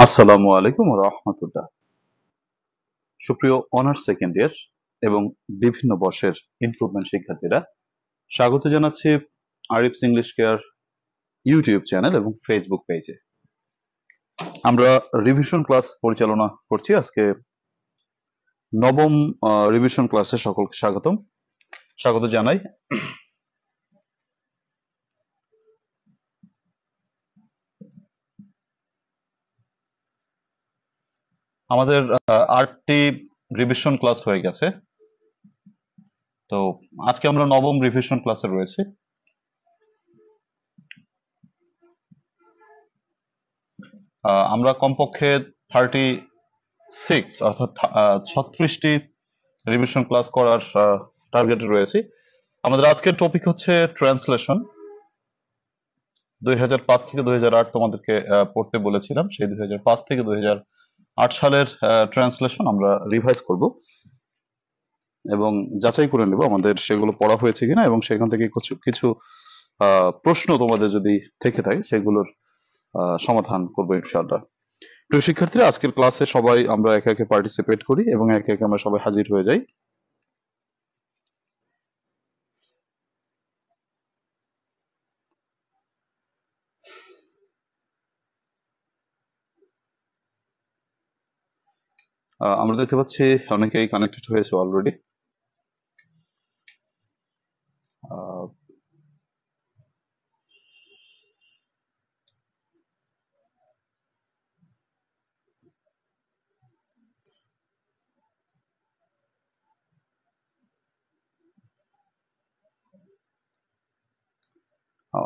আসসালামু আলাইকুম ওয়া রাহমাতুল্লাহ। সুপ্রিয় অনার্স সেকেন্ড ইয়ার এবং বিভিন্ন বর্ষের ইমপ্রুভমেন্ট শিক্ষার্থীরা, স্বাগত জানাচ্ছি Arif's English care YouTube channel এবং ফেসবুক পেজে। আমরা রিভিশন ক্লাস পরিচালনা করছি। আজকে নবম রিভিশন ক্লাসে সকলকে স্বাগত জানাই। আমাদের 8টি রিভিশন ক্লাস হয়ে গেছে, তো আজকে আমরা নবম রিভিশন ক্লাসে রয়েছি। আমরা কমপক্ষে 36 অর্থাৎ 36টি রিভিশন ক্লাস করার টার্গেটে রয়েছি। আমাদের আজকের টপিক হচ্ছে ট্রান্সলেশন। 2005 থেকে 2008 তোমাদেরকে পড়তে বলেছিলাম, সেই 2005 থেকে 2008 সালের ট্রান্সলেশন আমরা রিভাইজ করব এবং যাচাই করে নেব আমাদের সেগুলো পড়া হয়েছে কিনা, এবং সেখান থেকে কিছু প্রশ্ন তোমাদের যদি থেকে থাকে সেগুলোর সমাধান করবো ইনশাআল্লাহ। প্রিয় শিক্ষার্থীরা, আজকের ক্লাসে সবাই আমরা একে একে পার্টিসিপেট করি এবং একে একে আমরা সবাই হাজির হয়ে যাই। আমরা দেখতে পাচ্ছি অনেকেই কানেক্টেড হয়েছে অলরেডি।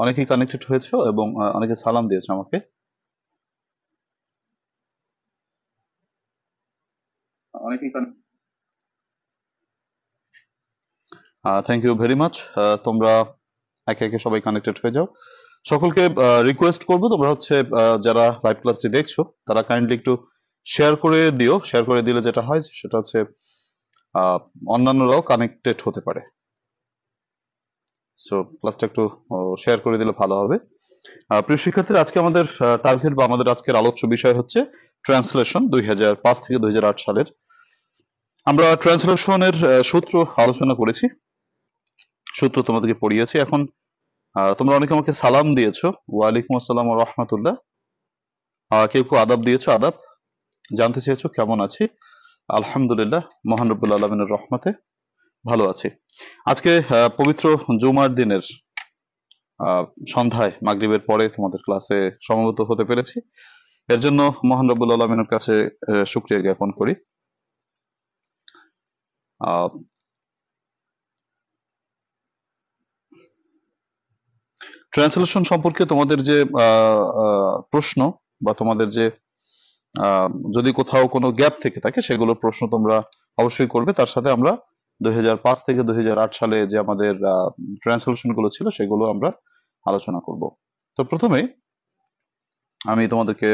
অনেকেই কানেক্টেড হয়েছে এবং অনেকে সালাম দিয়েছে আমাকে। Thank you very much. তোমরা একে একে সবাই কানেক্টেড হয়ে যাও। সকলকে রিকোয়েস্ট করবো, তোমরা হচ্ছে যারা লাইভ ক্লাসটি দেখছো তারা কাইন্ডলি একটু শেয়ার করে দিও। শেয়ার করে দিলে যেটা হয় সেটা হচ্ছে অন্যান্যরাও কানেক্টেড হতে পারে। সো ক্লাসটা একটু শেয়ার করে দিলে ভালো হবে। প্রিয় শিক্ষার্থীরা, আজকে আমাদের টার্গেট বা আমাদের আজকের আলোচ্য বিষয় হচ্ছে ট্রান্সলেশন 2005 থেকে 2008 সালের। আমরা ট্রান্সলেশনের সূত্র আলোচনা করেছি, সূত্র তোমাদেরকে পড়িয়েছি। এখন তোমরা অনেকে আমাকে সালাম দিয়েছো, ওয়ালাইকুম আসসালাম ওয়া রাহমাতুল্লাহ। কেউ কেউ আদাব দিয়েছো, আদাব। জানতে চেয়েছো কেমন আছি। আলহামদুলিল্লাহ, মহান রব্বুল আলামিনের রহমতে ভালো আছি। আজকে পবিত্র জুমার দিনের সন্ধ্যায় মাগরিবের পরে তোমাদের ক্লাসে সমবেত হতে পেরেছি, এর জন্য মহান রব্বুল আলামিনের কাছে শুকরিয়া জ্ঞাপন করি। ট্রান্সলেশন সম্পর্কে তোমাদের যে প্রশ্ন বা তোমাদের যে যদি কোথাও কোনো গ্যাপ থেকে থাকে সেগুলোর প্রশ্ন তোমরা অবশ্যই করবে। তার সাথে আমরা 2005 থেকে 2008 সালে যে আমাদের ট্রান্সলেশন গুলো ছিল সেগুলো আমরা আলোচনা করব। তো প্রথমে আমি তোমাদেরকে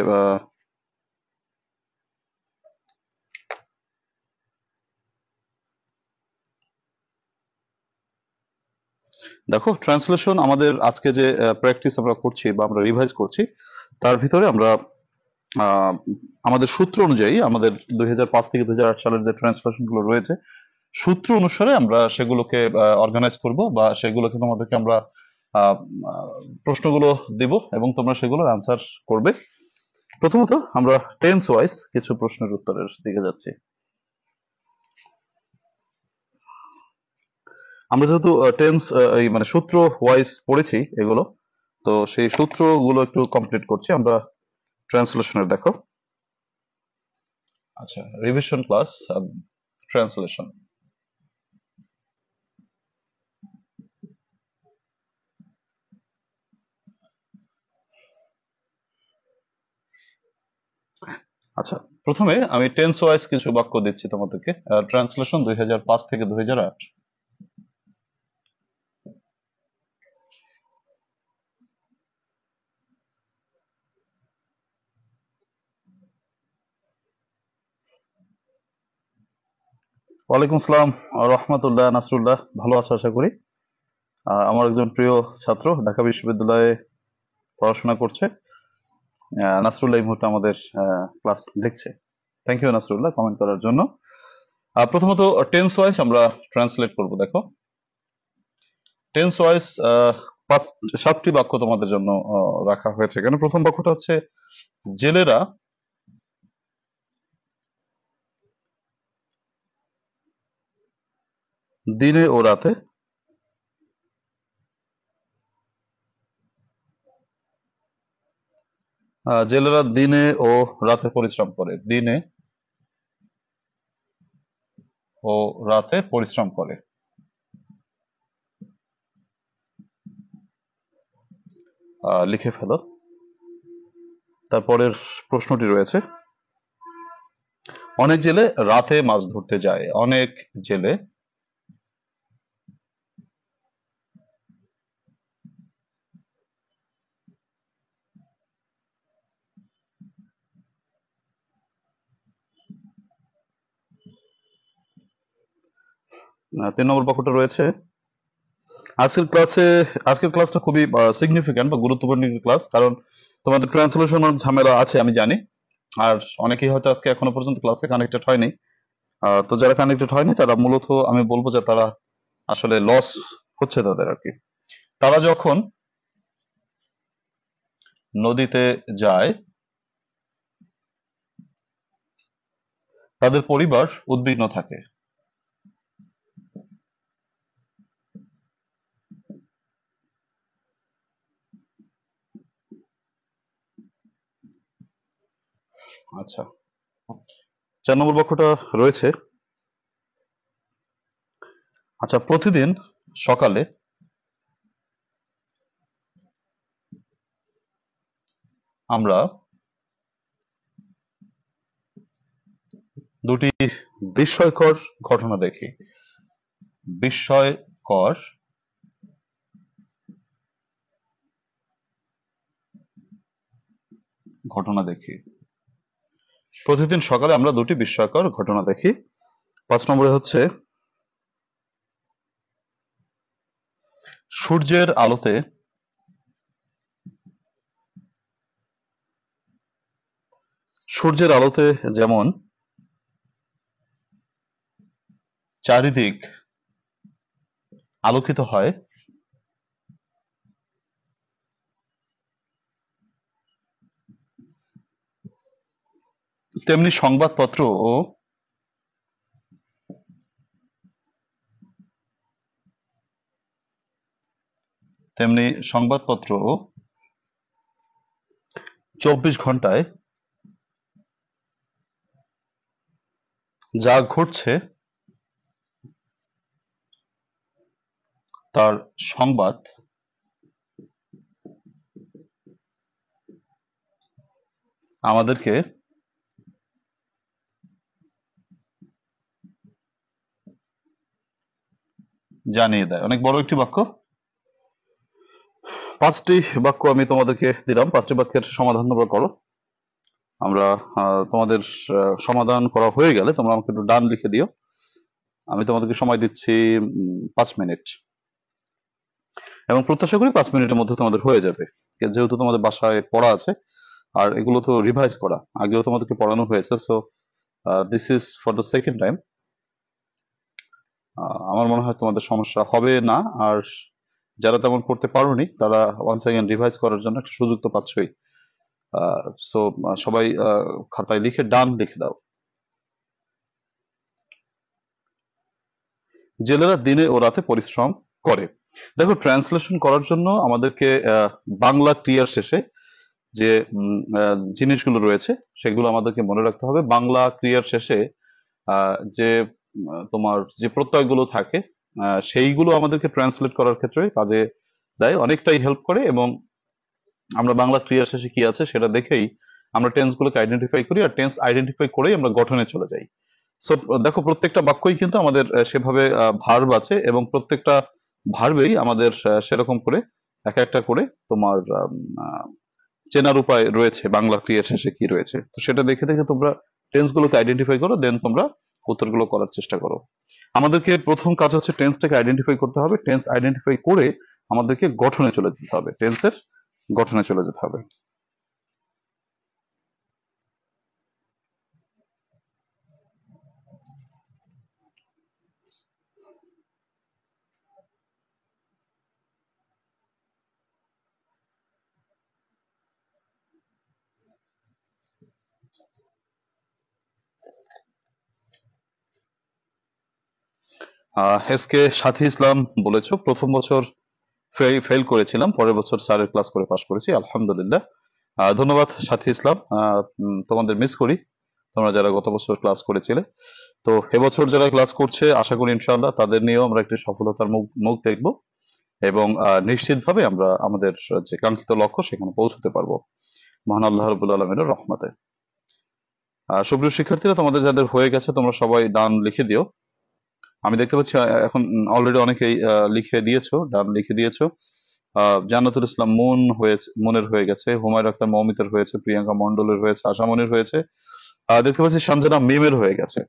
দেখো, ট্রান্সলেশন আমাদের আজকে যে প্র্যাকটিস আমরা করছি বা আমরা রিভাইজ করছি, তার ভিতরে আমরা আমাদের সূত্র অনুযায়ী আমাদের 2005 থেকে 2008 সালের যে ট্রান্সলেশন গুলো রয়েছে সূত্র অনুসারে আমরা সেগুলোকে অর্গানাইজ করব বা সেগুলোকে তোমাদেরকে আমরা প্রশ্নগুলো দিব এবং তোমরা সেগুলোর আনসার করবে। প্রথমত আমরা টেন্স ওয়াইজ কিছু প্রশ্নের উত্তরের দিকে যাচ্ছি। আমরা যেহেতু টেন্স মানে সূত্র ওয়াইজ পড়েছি এগুলো, তো সেই সূত্রগুলো একটু কমপ্লিট করছি আমরা ট্রান্সলেশনের। দেখো, আচ্ছা, রিভিশন ক্লাস ট্রান্সলেশন। আচ্ছা, প্রথমে আমি টেন্স ওয়াইজ কিছু বাক্য দিচ্ছি তোমাদেরকে। ট্রান্সলেশন 2005 থেকে 2008। ওয়ালাইকুম আসসালাম রহমতুল্লাহ। নাসরুল্লাহ, ভালো আছো আশা করি। আমার একজন প্রিয় ছাত্র ঢাকা বিশ্ববিদ্যালয়ে পড়াশোনা করছে। নাসরুল্লাহ এই মুহূর্তে আমাদের ক্লাস দেখছে। থ্যাংক ইউ নাসরুল্লাহ কমেন্ট করার জন্য। প্রথমত টেন্স ওয়াইজ আমরা ট্রান্সলেট করব। দেখো টেন্স ওয়াইজ 7টি বাক্য তোমাদের জন্য রাখা হয়েছে এখানে। প্রথম বাক্যটা হচ্ছে জেলেরা দিনে ও রাতে জেলেরা দিনে ও রাতে পরিশ্রম করে। দিনে ও রাতে পরিশ্রম করে। লিখে ফেলো। তারপরের প্রশ্নটি রয়েছে, অনেক জেলে রাতে মাছ ধরতে যায়। অনেক জেলে তিন নম্বর বাক্যটা রয়েছে, আজকের ক্লাসটা খুবই সিগনিফিক্যান্ট বা গুরুত্বপূর্ণ একটি ক্লাস, কারণ তোমাদের ট্রান্সলেশন ঝামেলা আছে আমি জানি, আর অনেকেই হয়তো আজকে এখনো পর্যন্ত ক্লাসে কানেক্টেড হয়নি। তো যারা কানেক্টেড হয়নি তারা মূলত আমি বলবো যে তারা আসলে লস হচ্ছে তাদের আর কি। তারা যখন নদীতে যায় তাদের পরিবার উদ্বিগ্ন থাকে। আচ্ছা, 4 নম্বর বাক্যটা রয়েছে, আচ্ছা প্রতিদিন সকালে আমরা দুটি বিস্ময়কর ঘটনা দেখি। বিস্ময়কর ঘটনা দেখি। প্রতিদিন সকালে আমরা দুটি বিস্ময়কর ঘটনা দেখি। 5 নম্বরে হচ্ছে, সূর্যের আলোতে যেমন চারিদিক আলোকিত হয়, তেমনি সংবাদপত্র ও তেমনি সংবাদপত্র 24 ঘন্টায় যা ঘটছে তার সংবাদ আমাদেরকে জানিয়ে দেয়। অনেক বড় একটি বাক্য। 5টি বাক্য আমি তোমাদেরকে দিলাম, 5টি বাক্যের সমাধান তোমরা করো। আমরা তোমাদের সমাধান করা হয়ে গেলে তোমরা আমাকে একটু ডান লিখে দিও। আমি তোমাদেরকে সময় দিচ্ছি 5 মিনিট, এবং প্রত্যাশা করি 5 মিনিটের মধ্যে তোমাদের হয়ে যাবে, যেহেতু তোমাদের বাসায় পড়া আছে আর এগুলো তো রিভাইজ করা, আগেও তোমাদেরকে পড়ানো হয়েছে। So this is for the second time. আমার মনে হয় তোমাদের সমস্যা হবে না, আর যারা তেমন করতে পারোনি তারা ওয়ান্স অ্যাগেন রিভাইজ করার জন্য একটা সুযোগ তো পাচ্ছই। সো সবাই খাতায় লিখে ডান লিখে দাও। জেলেরা দিনে ও রাতে পরিশ্রম করে। দেখো ট্রান্সলেশন করার জন্য আমাদেরকে বাংলা ক্রিয়ার শেষে যে জিনিসগুলো রয়েছে সেগুলো আমাদেরকে মনে রাখতে হবে। বাংলা ক্রিয়ার শেষে যে তোমার যে প্রত্যয়গুলো থাকে সেইগুলো আমাদেরকে ট্রান্সলেট করার ক্ষেত্রে কাজে দেয়, অনেকটাই হেল্প করে। এবং আমরা বাংলা ক্রিয়ার শেষে কি আছে সেটা দেখেই আমরা টেন্স গুলোকে আইডেন্টিফাই করি, আর টেন্স আইডেন্টিফাই করেই আমরা গঠনে চলে যাই। সো দেখো প্রত্যেকটা বাক্যই কিন্তু আমাদের সেভাবে ভার্ব আছে, এবং প্রত্যেকটা ভার্বেই আমাদের সেরকম করে এক একটা করে তোমার চেনার উপায় রয়েছে বাংলা ক্রিয়ার শেষে কি রয়েছে। তো সেটা দেখে দেখে তোমরা টেন্স গুলোকে আইডেন্টিফাই করো, দেন তোমরা উত্তরগুলো করার চেষ্টা করো। আমাদেরকে প্রথম কাজ হচ্ছে টেন্সটাকে আইডেন্টিফাই করতে হবে। টেন্স আইডেন্টিফাই করে আমাদেরকে গঠনে চলে যেতে হবে, টেন্সের গঠনে চলে যেতে হবে। এসকে সাথী ইসলাম বলেছো প্রথম বছর ফেল করেছিলাম, পরের বছর স্যারের ক্লাস করে পাশ করেছি, আলহামদুলিল্লাহ। ধন্যবাদ সাথী ইসলাম। তোমাদের মিস করি, তোমরা যারা গত বছর ক্লাস করেছিলে। তো এবছর যারা ক্লাস করছে আশা করি ইনশাআল্লাহ তাদের নিয়েও আমরা একটি সফলতার মুখ মুখ দেখবো, এবং নিশ্চিতভাবে আমরা আমাদের যে কাঙ্ক্ষিত লক্ষ্য সেখানে পৌঁছতে পারবো মহান আল্লাহ রাব্বুল আলামিনের রহমতে। সুপ্রিয় শিক্ষার্থীরা, তোমাদের যাদের হয়ে গেছে তোমরা সবাই ডান লিখে দিও। আমি দেখতে পাচ্ছি এখন অলরেডি অনেকেই লিখে দিয়েছো, ডান লিখে দিয়েছো। জান্নাতুল ইসলাম মনের হয়ে গেছে, হুমায়ুন আক্তার মৌমিতের হয়েছে, প্রিয়াঙ্কা মন্ডলের হয়েছে, আশামনির হয়েছে। দেখতে পাচ্ছি সঞ্জনা মিমের হয়ে গেছে।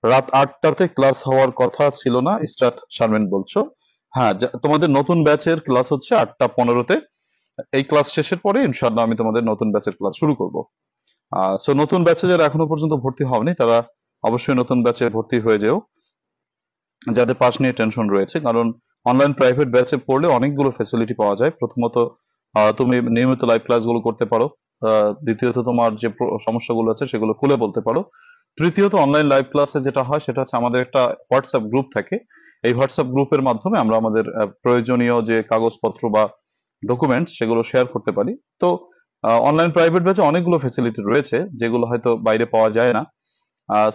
রাত 8টাতে ক্লাস হওয়ার কথা ছিল না, ইসরাত শারমিন বলছো। হ্যাঁ, তোমাদের নতুন ব্যাচের ক্লাস হচ্ছে 8টা 15-তে। এই ক্লাস শেষের পরে ইনশাআল্লাহ আমি তোমাদের নতুন ব্যাচের ক্লাস শুরু করব। সো নতুন ব্যাচে যারা এখনো পর্যন্ত ভর্তি হওনি তারা অবশ্যই নতুন ব্যাচে ভর্তি হয়ে যেও, যাদের পাস নিয়ে টেনশন রয়েছে। কারণ অনলাইন প্রাইভেট ব্যাচে পড়লে অনেকগুলো ফ্যাসিলিটি পাওয়া যায়। প্রথমত তুমি নিয়মিত লাইভ ক্লাসগুলো করতে পারো, দ্বিতীয়ত তোমার যে সমস্যাগুলো আছে সেগুলো খুলে বলতে পারো, তৃতীয়ত অনলাইন লাইভ ক্লাসে যেটা হয় সেটা হচ্ছে আমাদের একটা হোয়াটসঅ্যাপ গ্রুপ থাকে। এই হোয়াটসঅ্যাপ গ্রুপের মাধ্যমে আমরা আমাদের প্রয়োজনীয় যে কাগজপত্র বা ডকুমেন্টস সেগুলো শেয়ার করতে পারি। তো অনলাইন প্রাইভেট ব্যাচে অনেকগুলো ফ্যাসিলিটি রয়েছে যেগুলো হয়তো বাইরে পাওয়া যায় না।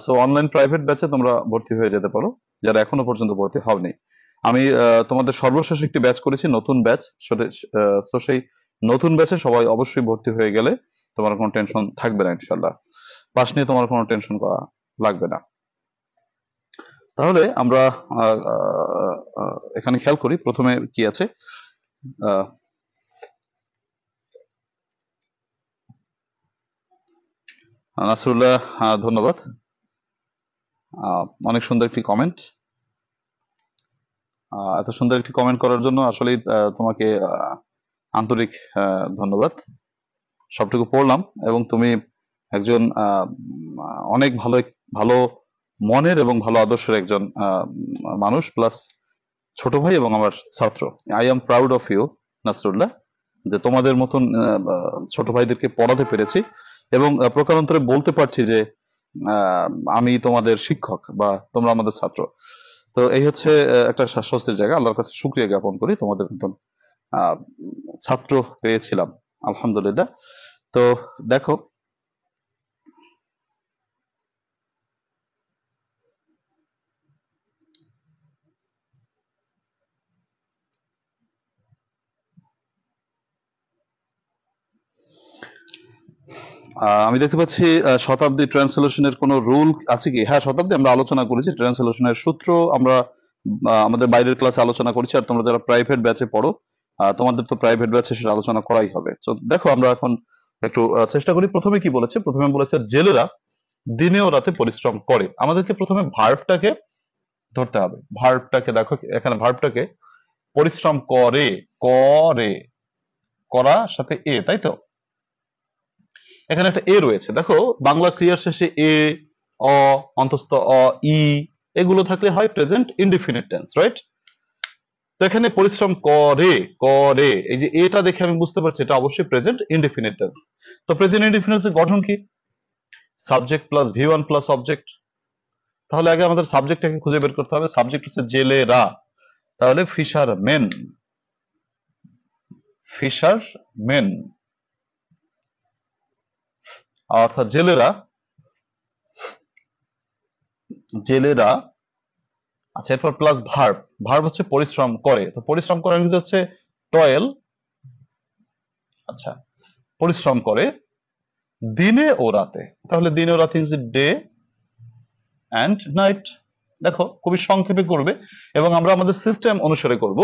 সো অনলাইন প্রাইভেট ব্যাচে তোমরা ভর্তি হয়ে যেতে পারো যারা এখনো পর্যন্ত ভর্তি হওনি। আমি তোমাদের সর্বশেষ একটি ব্যাচ করেছি, নতুন ব্যাচ। সো সেই নতুন ব্যাচে সবাই অবশ্যই ভর্তি হয়ে গেলে তোমার কোনো টেনশন থাকবে না ইনশাল্লাহ, পাশ নিয়ে তোমার কোনো টেনশন করা লাগবে না। তাহলে আমরা এখানে খেয়াল করি প্রথমে কি আছে। নাসরুল্লাহ, ধন্যবাদ, অনেক সুন্দর একটি কমেন্ট। এত সুন্দর একটি কমেন্ট করার জন্য আসলে তোমাকে আন্তরিক ধন্যবাদ। সবটুকু পড়লাম এবং তুমি একজন অনেক ভালো ভালো মনের এবং ভালো আদর্শের একজন মানুষ, প্লাস ছোট ভাই এবং আমার ছাত্র। I am proud of you Nasrullah, যে তোমাদের মতন ছোট ভাইদেরকে পড়াতে পেরেছি এবং প্রকারান্তরে বলতে পারছি যে আমি তোমাদের শিক্ষক বা তোমরা আমাদের ছাত্র। তো এই হচ্ছে একটা স্বস্তির জায়গা। আল্লাহর কাছে শুকরিয়া জ্ঞাপন করি, তোমাদের মতন ছাত্র পেয়েছিলাম আলহামদুলিল্লাহ। তো দেখো, আমি দেখতে পাচ্ছি শতাব্দী ট্রান্সলেশনের কোনো রুল আছে কি? হ্যাঁ, শতাব্দী আমরা আলোচনা করেছি ট্রান্সলেশনের সূত্র, আমরা আমাদের বাইরের ক্লাসে আলোচনা করেছি। আর তোমরা যারা প্রাইভেট ব্যাচে পড়ো তোমাদের তো প্রাইভেট ব্যাচে সেটা আলোচনা করাই হবে। তো দেখো আমরা এখন একটু চেষ্টা করি। প্রথমে কি বলেছে? প্রথমে বলেছে জেলেরা দিনে ও রাতে পরিশ্রম করে। আমাদেরকে প্রথমে ভার্বটাকে ধরতে হবে। ভার্বটাকে দেখো, এখানে ভার্বটাকে পরিশ্রম করে, করে করা সাথে এ, তাই তো? এখানে একটা এ রয়েছে, দেখো বাংলা ক্রিয়ার শেষে এ, অ, অন্তস্থ অ, ই এগুলো থাকলে হয় প্রেজেন্ট ইনডিফিনিট টেন্স, রাইট? তো এখানে পরিশ্রম করে, করে এই যে এটা দেখে আমি বুঝতে পারছি এটা অবশ্যই প্রেজেন্ট ইনডিফিনিট টেন্স। তো প্রেজেন্ট ইনডিফিনিট এর গঠন কি? Subject plus V1 plus object. তাহলে আগে আমাদের সাবজেক্টটাকে খুঁজে বের করতে হবে। সাবজেক্ট হচ্ছে জেলেরা, তাহলে ফিশার মেন, ফিশার মেন অর্থাৎ জেলেরা, জেলেরা। আচ্ছা, এরপর প্লাস ভার্ব, ভার্ব হচ্ছে পরিশ্রম করে। তো পরিশ্রম করার ইংরেজি হচ্ছে টয়েল। আচ্ছা, পরিশ্রম করে দিনে ও রাতে। তাহলে দিনে ও রাতে ইংরেজি ডে অ্যান্ড নাইট। দেখো খুবই সংক্ষেপে করবে এবং আমরা আমাদের সিস্টেম অনুসারে করব।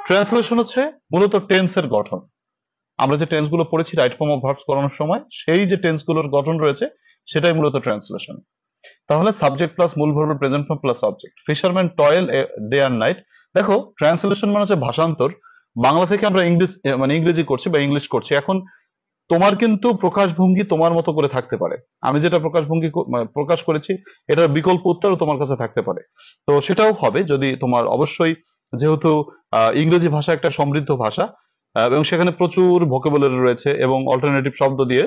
ট্রান্সলেশন হচ্ছে মূলত টেন্সের গঠন। আমরা যে টেন্স গুলো পড়েছি রাইট ফর্ম অফ ভার্বস করানোর সময়, সেই যে টেন্স গুলোর গঠন রয়েছে সেটাই মূলত ট্রান্সলেশন। তাহলে সাবজেক্ট প্লাস মূল verb present form plus object. Fisherman toil day and night. দেখো ট্রান্সলেশন মানে হচ্ছে ভাষান্তর। বাংলা থেকে আমরা ইংরেজি করছি বা ইংলিশ করছি। এখন তোমার কিন্তু প্রকাশভঙ্গি তোমার মতো করে থাকতে পারে। আমি যেটা প্রকাশভঙ্গি প্রকাশ করেছি এটার বিকল্প উত্তরও তোমার কাছে থাকতে পারে। তো সেটাও হবে যদি তোমার অবশ্যই, যেহেতু ইংরেজি ভাষা একটা সমৃদ্ধ ভাষা এবং সেখানে প্রচুর ভোকাবুলারি রয়েছে এবং অল্টারনেটিভ শব্দ দিয়ে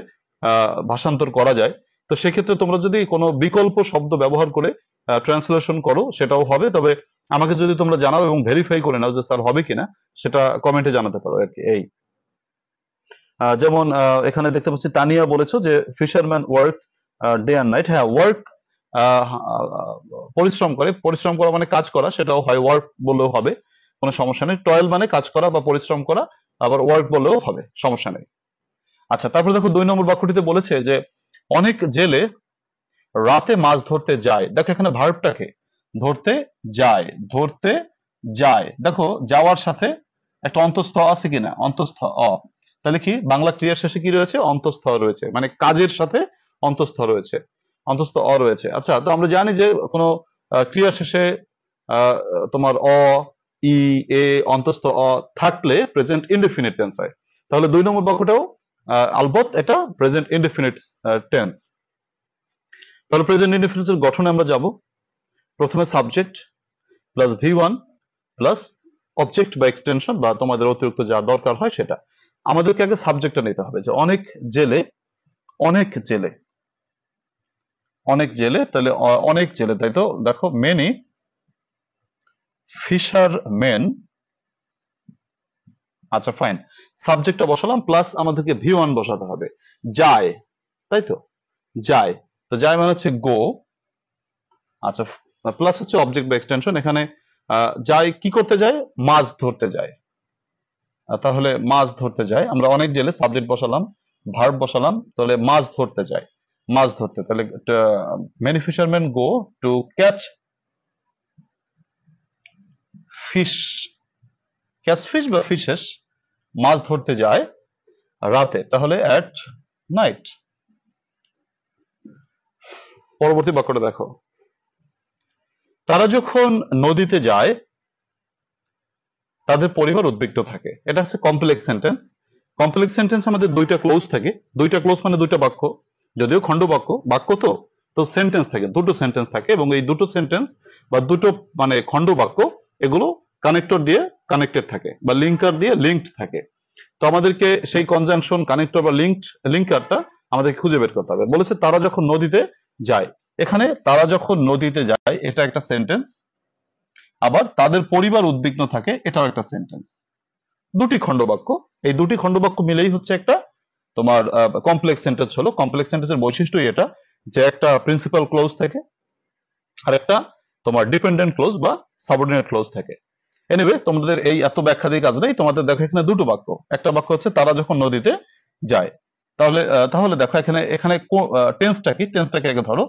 ভাষান্তর করা যায়। তো সেক্ষেত্রে তোমরা যদি কোনো বিকল্প শব্দ ব্যবহার করে ট্রান্সলেশন করো সেটাও হবে। তবে আমাকে যদি তোমরা জানাও এবং ভেরিফাই করে নাও যে স্যার হবে কিনা, সেটা কমেন্টে জানাতে পারো আর কি। এই যেমন এখানে দেখতে পাচ্ছি তানিয়া বলেছো যে fisherman work day and night. হ্যাঁ, ওয়ার্ক পরিশ্রম করে, পরিশ্রম করা মানে কাজ করা, সেটাও হয় ওয়ার্ক বললেও হবে, কোনো সমস্যা নেই। টয়েল মানে কাজ করা বা পরিশ্রম করা, আবার ওয়ার্ক বললেও হবে, সমস্যা নেই। আচ্ছা, তারপরে দেখো 2 নম্বর বাক্যটিতে বলেছে যে অনেক জেলে রাতে মাছ ধরতে যায়। দেখো এখানে ভার্বটাকে ধরতে যায়, ধরতে যায়, দেখো যাওয়ার সাথে একটা অন্তঃস্থ আছে কিনা, অন্তঃস্থ অ, তাহলে কি বাংলা ক্রিয়ার শেষে কি রয়েছে, অন্তঃস্থ রয়েছে, মানে কাজের সাথে অন্তঃস্থ রয়েছে, অন্তঃস্থ অ রয়েছে। আচ্ছা, তো আমরা জানি যে কোনো ক্রিয়ার শেষে আহ, তোমার অ, ই, এ, অন্তঃস্থ অ থাকলে প্রেজেন্ট ইনডেফিনিট টেন্স হয়। তাহলে 2 নম্বর বাক্যটাও আলবত এটা প্রেজেন্ট ইনডেফিনিট টেন্স। তাহলে প্রেজেন্ট ইনডেফিনিট এর গঠনে আমরা যাব। প্রথমে subject plus V1 plus object বা এক্সটেনশন বা তোমাদের অতিরিক্ত যা দরকার হয় সেটা। আমাদেরকে আগে সাবজেক্টটা নিতে হবে যে অনেক জেলে, অনেক জেলে, অনেক জেলে, তাহলে অনেক জেলে, তাই তো। দেখো মেনি ফিশারমেন, আচ্ছা ফাইন, সাবজেক্টটা বসালাম প্লাস আমাদেরকে V1 বসাতে হবে। যায়, তাই তো, যায়, তো যায় মানে হচ্ছে গো, আচ্ছা, প্লাস হচ্ছে অবজেক্ট বা এক্সটেনশন। এখানে যায় কি করতে যায়, মাছ ধরতে যায়। তাহলে মাছ ধরতে যায়, আমরা অনেক জেলে সাবজেক্ট বসালাম, ভার্ব বসালাম, তাহলে মাছ ধরতে যায়, মাছ ধরতে, তাহলে many fisherman go to catch fish, catch fish বা ফিশেস, মাছ ধরতে যায় রাতে, তাহলে অ্যাট নাইট। পরবর্তী বাক্যটা দেখো, তারা যখন নদীতে যায় তাদের পরিবার উদ্বিগ্ন থাকে। এটা হচ্ছে কমপ্লেক্স সেন্টেন্স। কমপ্লেক্স সেন্টেন্স আমাদের দুইটা ক্লোজ থাকে, দুইটা ক্লোজ মানে দুইটা বাক্য, যদিও খণ্ড বাক্য, বাক্য তো, তো সেন্টেন্স থাকে, দুটো সেন্টেন্স থাকে, এবং এই দুটো সেন্টেন্স বা দুটো মানে খণ্ড বাক্য, এগুলো কানেক্টর দিয়ে কানেক্টেড থাকে বা লিঙ্কার দিয়ে লিঙ্কড থাকে। তো আমাদেরকে সেই কনজাংশন, কানেক্টর বা লিঙ্কারটা আমাদেরকে খুঁজে বের করতে হবে। বলেছে তারা যখন নদীতে যায়, এখানে তারা যখন নদীতে যায় এটা একটা সেন্টেন্স, আবার তাদের পরিবার উদ্বিগ্ন থাকে এটাও একটা সেন্টেন্স, দুটি খণ্ডবাক্য। এই দুটি খণ্ডবাক্য মিলেই হচ্ছে একটা তোমার কমপ্লেক্স সেন্টেন্স হলো। কমপ্লেক্স সেন্টেন্সের বৈশিষ্ট্যই এটা যে একটা প্রিন্সিপাল ক্লোজ থাকে আর একটা তোমার ডিপেন্ডেন্ট ক্লোজ বা সাবঅর্ডিনেট ক্লোজ থাকে। এনিওয়ে, তোমাদের এই এত ব্যাখ্যা দিয়ে কাজ নেই, তোমাদের দেখো এখানে দুটো বাক্য, একটা বাক্য হচ্ছে তারা যখন নদীতে যায়। তাহলে তাহলে দেখো এখানে এখানে টেন্সটা কি, টেন্সটাকে আগে ধরো।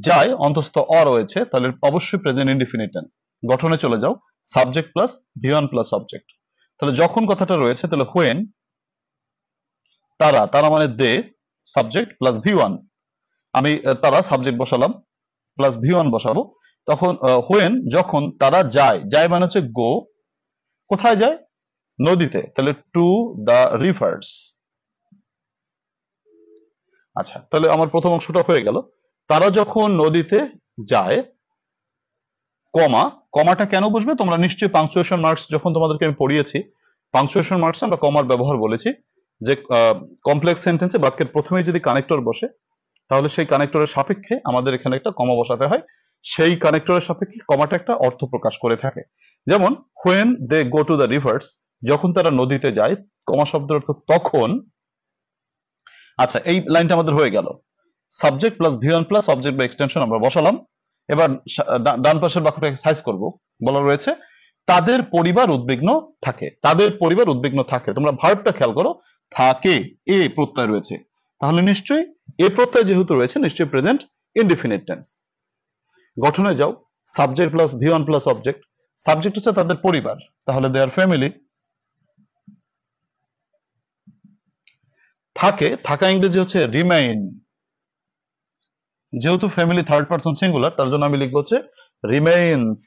যায় অন্তস্থ অ রয়েছে, তাহলে অবশ্যই প্রেজেন্ট ইনডিফিনিট টেন্স। গঠনে চলে যাও, subject plus V1 plus object. তাহলে যখন কথাটা রয়েছে, তাহলে হোয়েন, তারা, তারা মানে দে, সাবজেক্ট প্লাস V1, আমি তারা সাবজেক্ট বসালাম প্লাস V1 বসাবো। তখন হোয়েন, যখন তারা যায়, যায় মানে হচ্ছে গো, কোথায় যায়, নদীতে, তাহলে টু দা রিভার্স। আচ্ছা, তাহলে আমার প্রথম অংশটা হয়ে গেল। তারা যখন নদীতে যায়, কমা, কমাটা কেন বুঝবে তোমরা নিশ্চয়ই পাংচুয়েশন মার্কস যখন তোমাদেরকে আমি পড়িয়েছি, পাংচুয়েশন মার্কস আমরা কমার ব্যবহার বলেছি যে কমপ্লেক্স সেন্টেন্সে বাক্যের প্রথমেই যদি কানেক্টর বসে তাহলে সেই কানেক্টরের সাপেক্ষে আমাদের এখানে একটা কমা বসাতে হয়, সেই কানেক্টরের সাপেক্ষে কমাটা একটা অর্থ প্রকাশ করে থাকে। যেমন when they go to the rivers, যখন তারা নদীতে যায়, কমা শব্দের অর্থ তখন। আচ্ছা, এই লাইনটা আমাদের হয়ে গেল। Subject plus V1 plus object বা এক্সটেনশন আমরা বসালাম। এবার ডান পাশের বাক্যটাকে সাইজ করব। বলা রয়েছে তাদের পরিবার উদ্বিগ্ন থাকে, তাদের পরিবার উদ্বিগ্ন থাকে। তোমরা ভার্বটা খেয়াল করো, থাকে, এ প্রত্যয় রয়েছে, তাহলে নিশ্চয়ই এ প্রত্যয় যেহেতু রয়েছে নিশ্চয়ই প্রেজেন্ট ইনডিফিনিট টেন্স। গঠনে যাও, subject plus V1 plus object. Subject হচ্ছে তাদের পরিবার, তাহলে দেয়ার ফ্যামিলি। থাকে, থাকা ইংরেজি হচ্ছে রিমেইন, যেহেতু ফ্যামিলি থার্ড পারসন সিঙ্গুলার তার জন্য আমি লিখবো হচ্ছে রিমেইনস,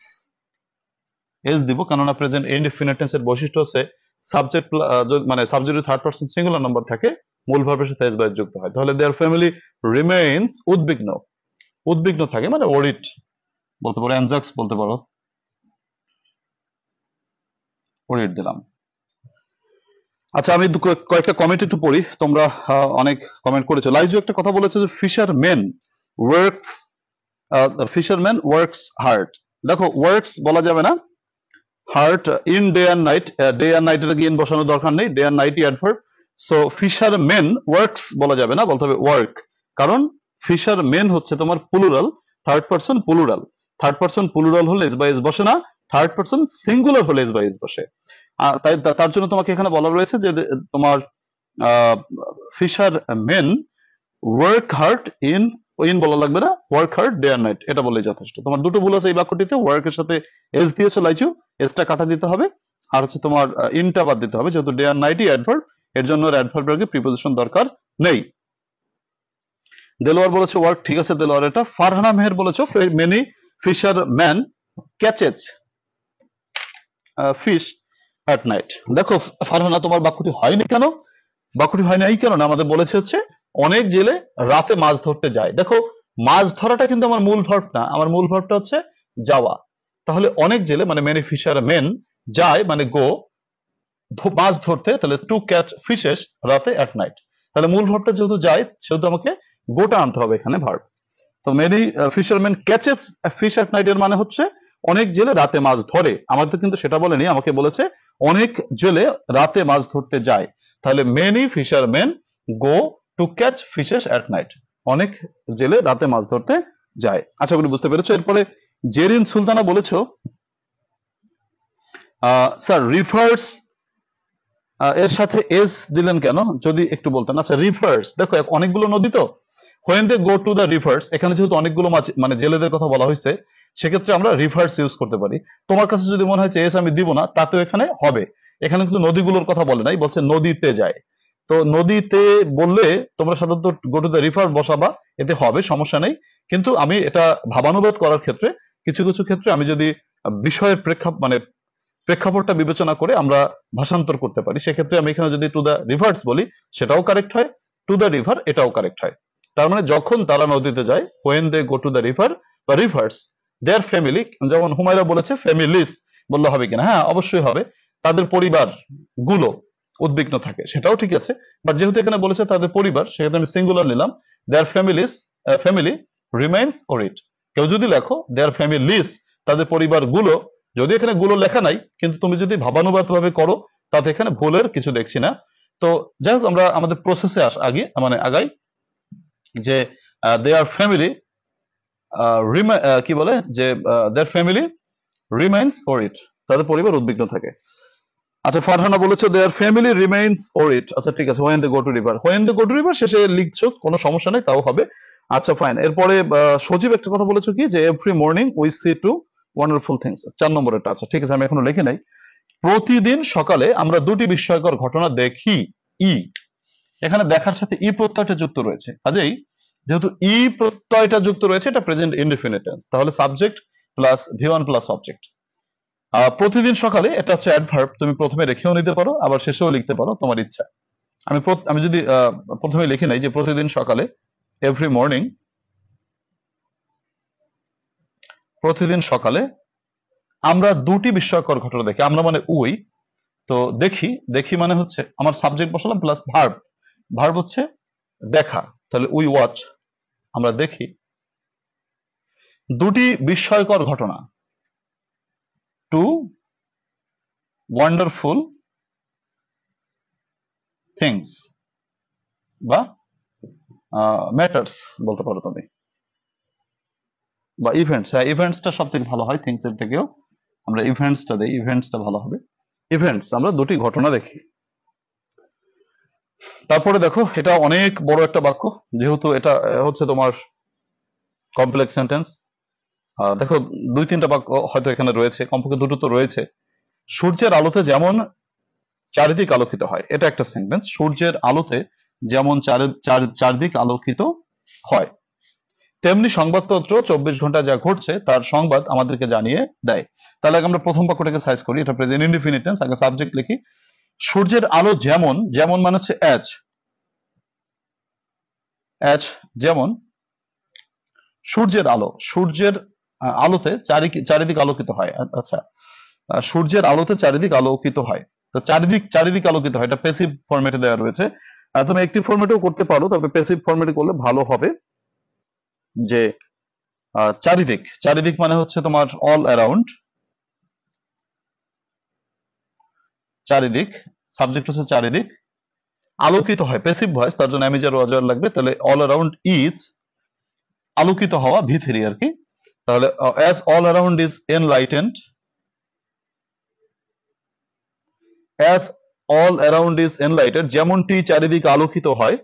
এস দিব, কেননা প্রেজেন্ট ইনডিফিনিট টেন্সের বৈশিষ্ট্য হচ্ছে সাবজেক্ট মানে সাবজেক্টের থার্ড পারসন সিঙ্গুলার নাম্বার থাকে, মূল ভার্বের সাথে এস বাইস যুক্ত হয়। তাহলে দেয়ার ফ্যামিলি রিমেইনস উদ্বিগ্ন, উদ্বিগ্ন থাকে মানে ওরিড বলতে পারো, অ্যানজাক্স বলতে পারো, ওরিড দিলাম। আচ্ছা, আমি কয়েকটা কমেন্ট একটু পড়ি, তোমরা অনেক কমেন্ট করেছো। লাইজু একটা কথা বলেছে যে fisherman works, fisherman works hard. দেখো ওয়ার্কস বলা যাবে না, hard in day and night, day and নাইটের গিয়ে বসানোর দরকার নেই, ডে অ্যান্ড নাইটই adverb. So fishermen works বলা যাবে না, বলতে হবে ওয়ার্ক, কারণ ফিশার মেন হচ্ছে তোমার plural, third person plural, third person plural হলে এস বাই এস বসে না, থার্ড পারসন সিঙ্গুলার হলে এস বাই এস বসে। তাই তার জন্য তোমাকে এখানে বলা রয়েছে যে তোমার fishermen work hard in, in বলা লাগবে না, work hard day and night এটা বললেই যথেষ্ট। তোমার দুটো ভুল আছে এই বাক্যটিতে, ওয়ার্ক এর সাথে এস দিয়েছো লাইচু, এসটা কাটা দিতে হবে, আর হচ্ছে তোমার ইনটা বাদ দিতে হবে, যেহেতু ডে অ্যান্ড নাইটই অ্যাডভার্ব, এর জন্য অ্যাডভার্ব এর আগে প্রিপোজিশন দরকার নেই। দেলোয়ার বলেছে ওয়ার্ক, ঠিক আছে দেলোয়ার এটা। ফারহানা মেহের বলেছো many fisherman catches fish at night. দেখো ফারহানা তোমার বাক্যটি হয়নি কেন? বাক্যটি হয় না এই কারণে, আমাদের বলেছে হচ্ছে অনেক জেলে রাতে মাছ ধরতে যায়। দেখো মাছ ধরাটা কিন্তু আমার মূল ভার্ব না, আমার মূল ভার্বটা হচ্ছে যাওয়া। তাহলে অনেক জেলে মানে মেনি ফিশার মেন যায় মানে গো মাছ ধরতে, তাহলে টু ক্যাচ ফিশেস রাতে অ্যাট নাইট, তাহলে মূল ভার্বটা যেহেতু যায় সেহেতু আমাকে গোটা আনতে হবে এখানে ভার্ব। তো many fisherman catches fish at night এর মানে হচ্ছে অনেক জেলে রাতে মাছ ধরে, আমাদের কিন্তু সেটা বলেনি, আমাকে বলেছে অনেক জেলে রাতে মাছ ধরতে যায়। তাহলে many fisherman go to catch fishes at night, অনেক জেলে রাতে মাছ ধরতে যায়। আশা করি বুঝতে পেরেছো। এরপরে জেরিন সুলতানা বলেছো স্যার রিভার্স এর সাথে এস দিলেন কেন, যদি একটু বলতেন। আচ্ছা রিভার্স, দেখো অনেকগুলো নদী তো, when they go to the rivers, এখানে যেহেতু অনেকগুলো মাছ মানে জেলেদের কথা বলা হয়েছে, সেক্ষেত্রে আমরা রিভার্স ইউজ করতে পারি। তোমার কাছে যদি মনে হয় যে এস আমি দিব না, তাতেও এখানে হবে। এখানে কিন্তু নদীগুলোর কথা বলে নাই, বলছে নদীতে যায়। তো নদীতে বললে তোমরা সাধারণত গো টু দ্য রিভার বসাবা, এতে হবে, সমস্যা নেই। কিন্তু আমি এটা ভাবানুবাদ করার ক্ষেত্রে কিছু কিছু ক্ষেত্রে আমি যদি বিষয়ের প্রেক্ষাপটটা বিবেচনা করে আমরা ভাষান্তর করতে পারি, সেক্ষেত্রে আমি এখানে যদি টু দ্য রিভার্স বলি সেটাও কারেক্ট হয়, টু দ্য রিভার এটাও কারেক্ট হয়। তার মানে যখন তারা নদীতে যায়, when they go to the river বা রিভার্স, their family, যেমন হুমায়রা বলেছে ফ্যামিলিস বললে হবে কিনা, হ্যাঁ অবশ্যই হবে, তাদের পরিবার গুলো উদ্বিগ্ন থাকে, সেটাও ঠিক আছে। বাট যেহেতু এখানে বলেছে তাদের পরিবার, সেক্ষেত্রে আমি সিঙ্গুলার নিলাম, their families, family remains or it। কেউ যদি লেখো their families, তাদের পরিবার গুলো, যদি এখানে গুলো লেখা নাই, কিন্তু তুমি যদি ভাবানুবাদ ভাবে করো তাতে এখানে ভুলের কিছু দেখছি না। তো যাই হোক আমরা আমাদের প্রসেসে আগে মানে আগাই, যে দেয়ার ফ্যামিলি কি বলে যে দেয়ার ফ্যামিলি রিমেইনস অর ইট, তাদের পরিবার উদ্বিগ্ন থাকে। আচ্ছা ফারহানা বলেছো দেয়ার ফ্যামিলি রিমেইনস অর ইট, আচ্ছা ঠিক আছে, when they go to river, when they go to river শেষে লিখছো কোনো সমস্যা নেই, তাও হবে। আচ্ছা ফাইন। এরপরে সজীব একটা কথা বলেছো কি, যে every morning we see two wonderful things, 4 নম্বরেরটা। আচ্ছা ঠিক আছে, আমি এখনো লিখে নাই। প্রতিদিন সকালে আমরা দুটি বিস্ময়কর ঘটনা দেখি, ই এখানে দেখার সাথে ই প্রত্যয়টা যুক্ত রয়েছে, কাজেই যেহেতু ই প্রত্যয়টা যুক্ত রয়েছে এটা প্রেজেন্ট ইনডিফিনিট টেন্স, তাহলে subject plus V1 plus object. প্রতিদিন সকালে এটা হচ্ছে অ্যাডভার্ব, তুমি প্রথমে রেখেও নিতে পারো আবার শেষেও লিখতে পারো, তোমার ইচ্ছা। আমি যদি প্রথমে লিখে নাই যে প্রতিদিন সকালে, এভরি মর্নিং, প্রতিদিন সকালে আমরা দুটি বিস্ময়কর ঘটনা দেখি, আমরা মানে উই, তো দেখি, দেখি মানে হচ্ছে আমার সাবজেক্ট বসালাম প্লাস ভার্ব, ভার্ব হচ্ছে দেখা, তাহলে উই ওয়াচ, আমরা দেখি দুটি বিস্ময়কর ঘটনা, টু ওয়ান্ডারফুল থিংস বা ম্যাটার্স বলতে পারো তুমি, বা ইভেন্টস। হ্যাঁ ইভেন্টসটা সব থেকে ভালো হয়, থিংস এর থেকেও আমরা ইভেন্টসটা দেই, ইভেন্টসটা ভালো হবে। ইভেন্টস, আমরা দুটি ঘটনা দেখি। তারপরে দেখো এটা অনেক বড় একটা বাক্য, যেহেতু এটা হচ্ছে তোমার কমপ্লেক্স সেন্টেন্স। দেখো 2-3টা বাক্য হয়তো এখানে রয়েছে, কমপক্ষে দুটো তো রয়েছে। সূর্যের আলোতে যেমন চারিদিক আলোকিত হয়, এটা একটা সেন্টেন্স, সূর্যের আলোতে যেমন চারিদিক আলোকিত হয়, তেমনি সংবাদপত্র 24 ঘন্টা যা ঘটছে তার সংবাদ আমাদেরকে জানিয়ে দেয়। তাহলে আমরা প্রথম বাক্যটাকে সাইজ করি, এটা প্রেজেন্ট ইনডিফিনিট টেন্স, আগে সাবজেক্ট লিখি। সূর্যের আলো যেমন, যেমন মানে হচ্ছে অ্যাজ, অ্যাজ যেমন, সূর্যের আলো, সূর্যের আলোতে চারিদিক আলোকিত হয়। আচ্ছা সূর্যের আলোতে চারিদিক আলোকিত হয়, তো চারিদিক আলোকিত হয়, এটা প্যাসিভ ফরম্যাটে দেওয়া রয়েছে। তুমি অ্যাক্টিভ ফরম্যাটেও করতে পারো, তবে প্যাসিভ ফরম্যাটে করলে ভালো হবে, যে চারিদিক, চারিদিক মানে হচ্ছে তোমার অল অ্যারাউন্ড, চারিদিক, সাবজেক্ট হচ্ছে চারিদিক, আলোকিত হয়, প্যাসিভ ভয়েস, তার জন্য অ্যামিজার ওয়াজার লাগবে, তাহলে অল অ্যারাউন্ড ইজ আলোকিত হওয়া, V3 আর কি। তাহলে as all around is enlightened, as all around is enlightened, যেমনটি চারিদিক আলোকিত হয়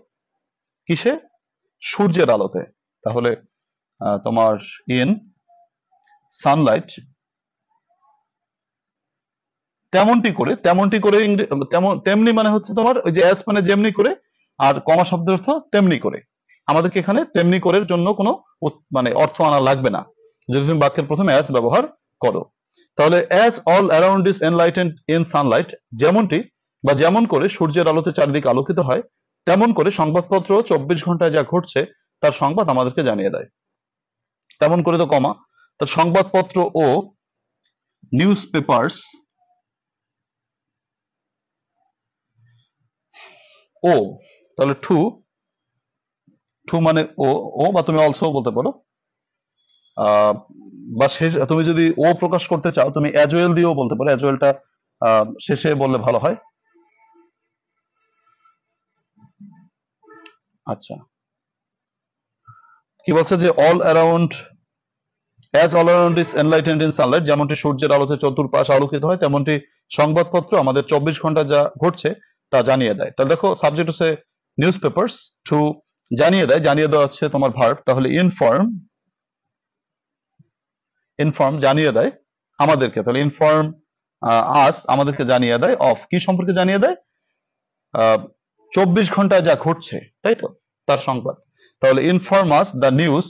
কিসে? সূর্যের আলোতে। তাহলে তোমার ইন সানলাইট, তেমনটি করে, তেমনটি করে তেমনি মানে হচ্ছে তোমার ওই যে অ্যাজ মানে যেমনি করে, আর কমা শব্দের অর্থ তেমনি করে। আমাদেরকে এখানে তেমনি করের জন্য কোনো মানে অর্থ আনা লাগবে না যদি তুমি বাক্যের প্রথমে অ্যাজ ব্যবহার করো। তাহলে as all around is enlightened in Sunlight, যেমনটি বা যেমন করে সূর্যের আলোতে চারিদিক আলোকিত হয়, তেমন করে সংবাদপত্র 24 ঘন্টায় যা ঘটছে তার সংবাদ আমাদেরকে জানিয়ে দেয়। তেমন করে তো কমা, তার সংবাদপত্র ও নিউজ পেপার্স ও, তাহলে টু, টু মানে ও বা তুমি অলসো বলতে পারো, বা শেষ তুমি যদি ও প্রকাশ করতে চাও তুমি অ্যাজ ওয়েল দিয়েও বলতে পারো, অ্যাজ ওয়েলটা শেষে বললে ভালো হয়। আচ্ছা, কি বলছে যে all around, as all around is enlightened in Sunlight, যেমনটি সূর্যের আলোতে চতুর্পাশ আলোকিত হয়, তেমনটি সংবাদপত্র আমাদের 24 ঘন্টা যা ঘটছে তা জানিয়ে দেয়। তাহলে দেখো সাবজেক্ট হচ্ছে নিউজ পেপার্স, টু জানিয়ে দেয়, জানিয়ে দেওয়া হচ্ছে তোমার ভার্ব, তাহলে ইনফর্ম, ইনফর্ম জানিয়ে দেয় আমাদেরকে, তাহলে ইনফর্ম আস আমাদেরকে জানিয়ে দেয়, অফ কি সম্পর্কে জানিয়ে দেয়? 24 ঘন্টায় যা ঘটছে, তাই তো, তার সংবাদ। তাহলে ইনফর্ম আস দ্য নিউজ,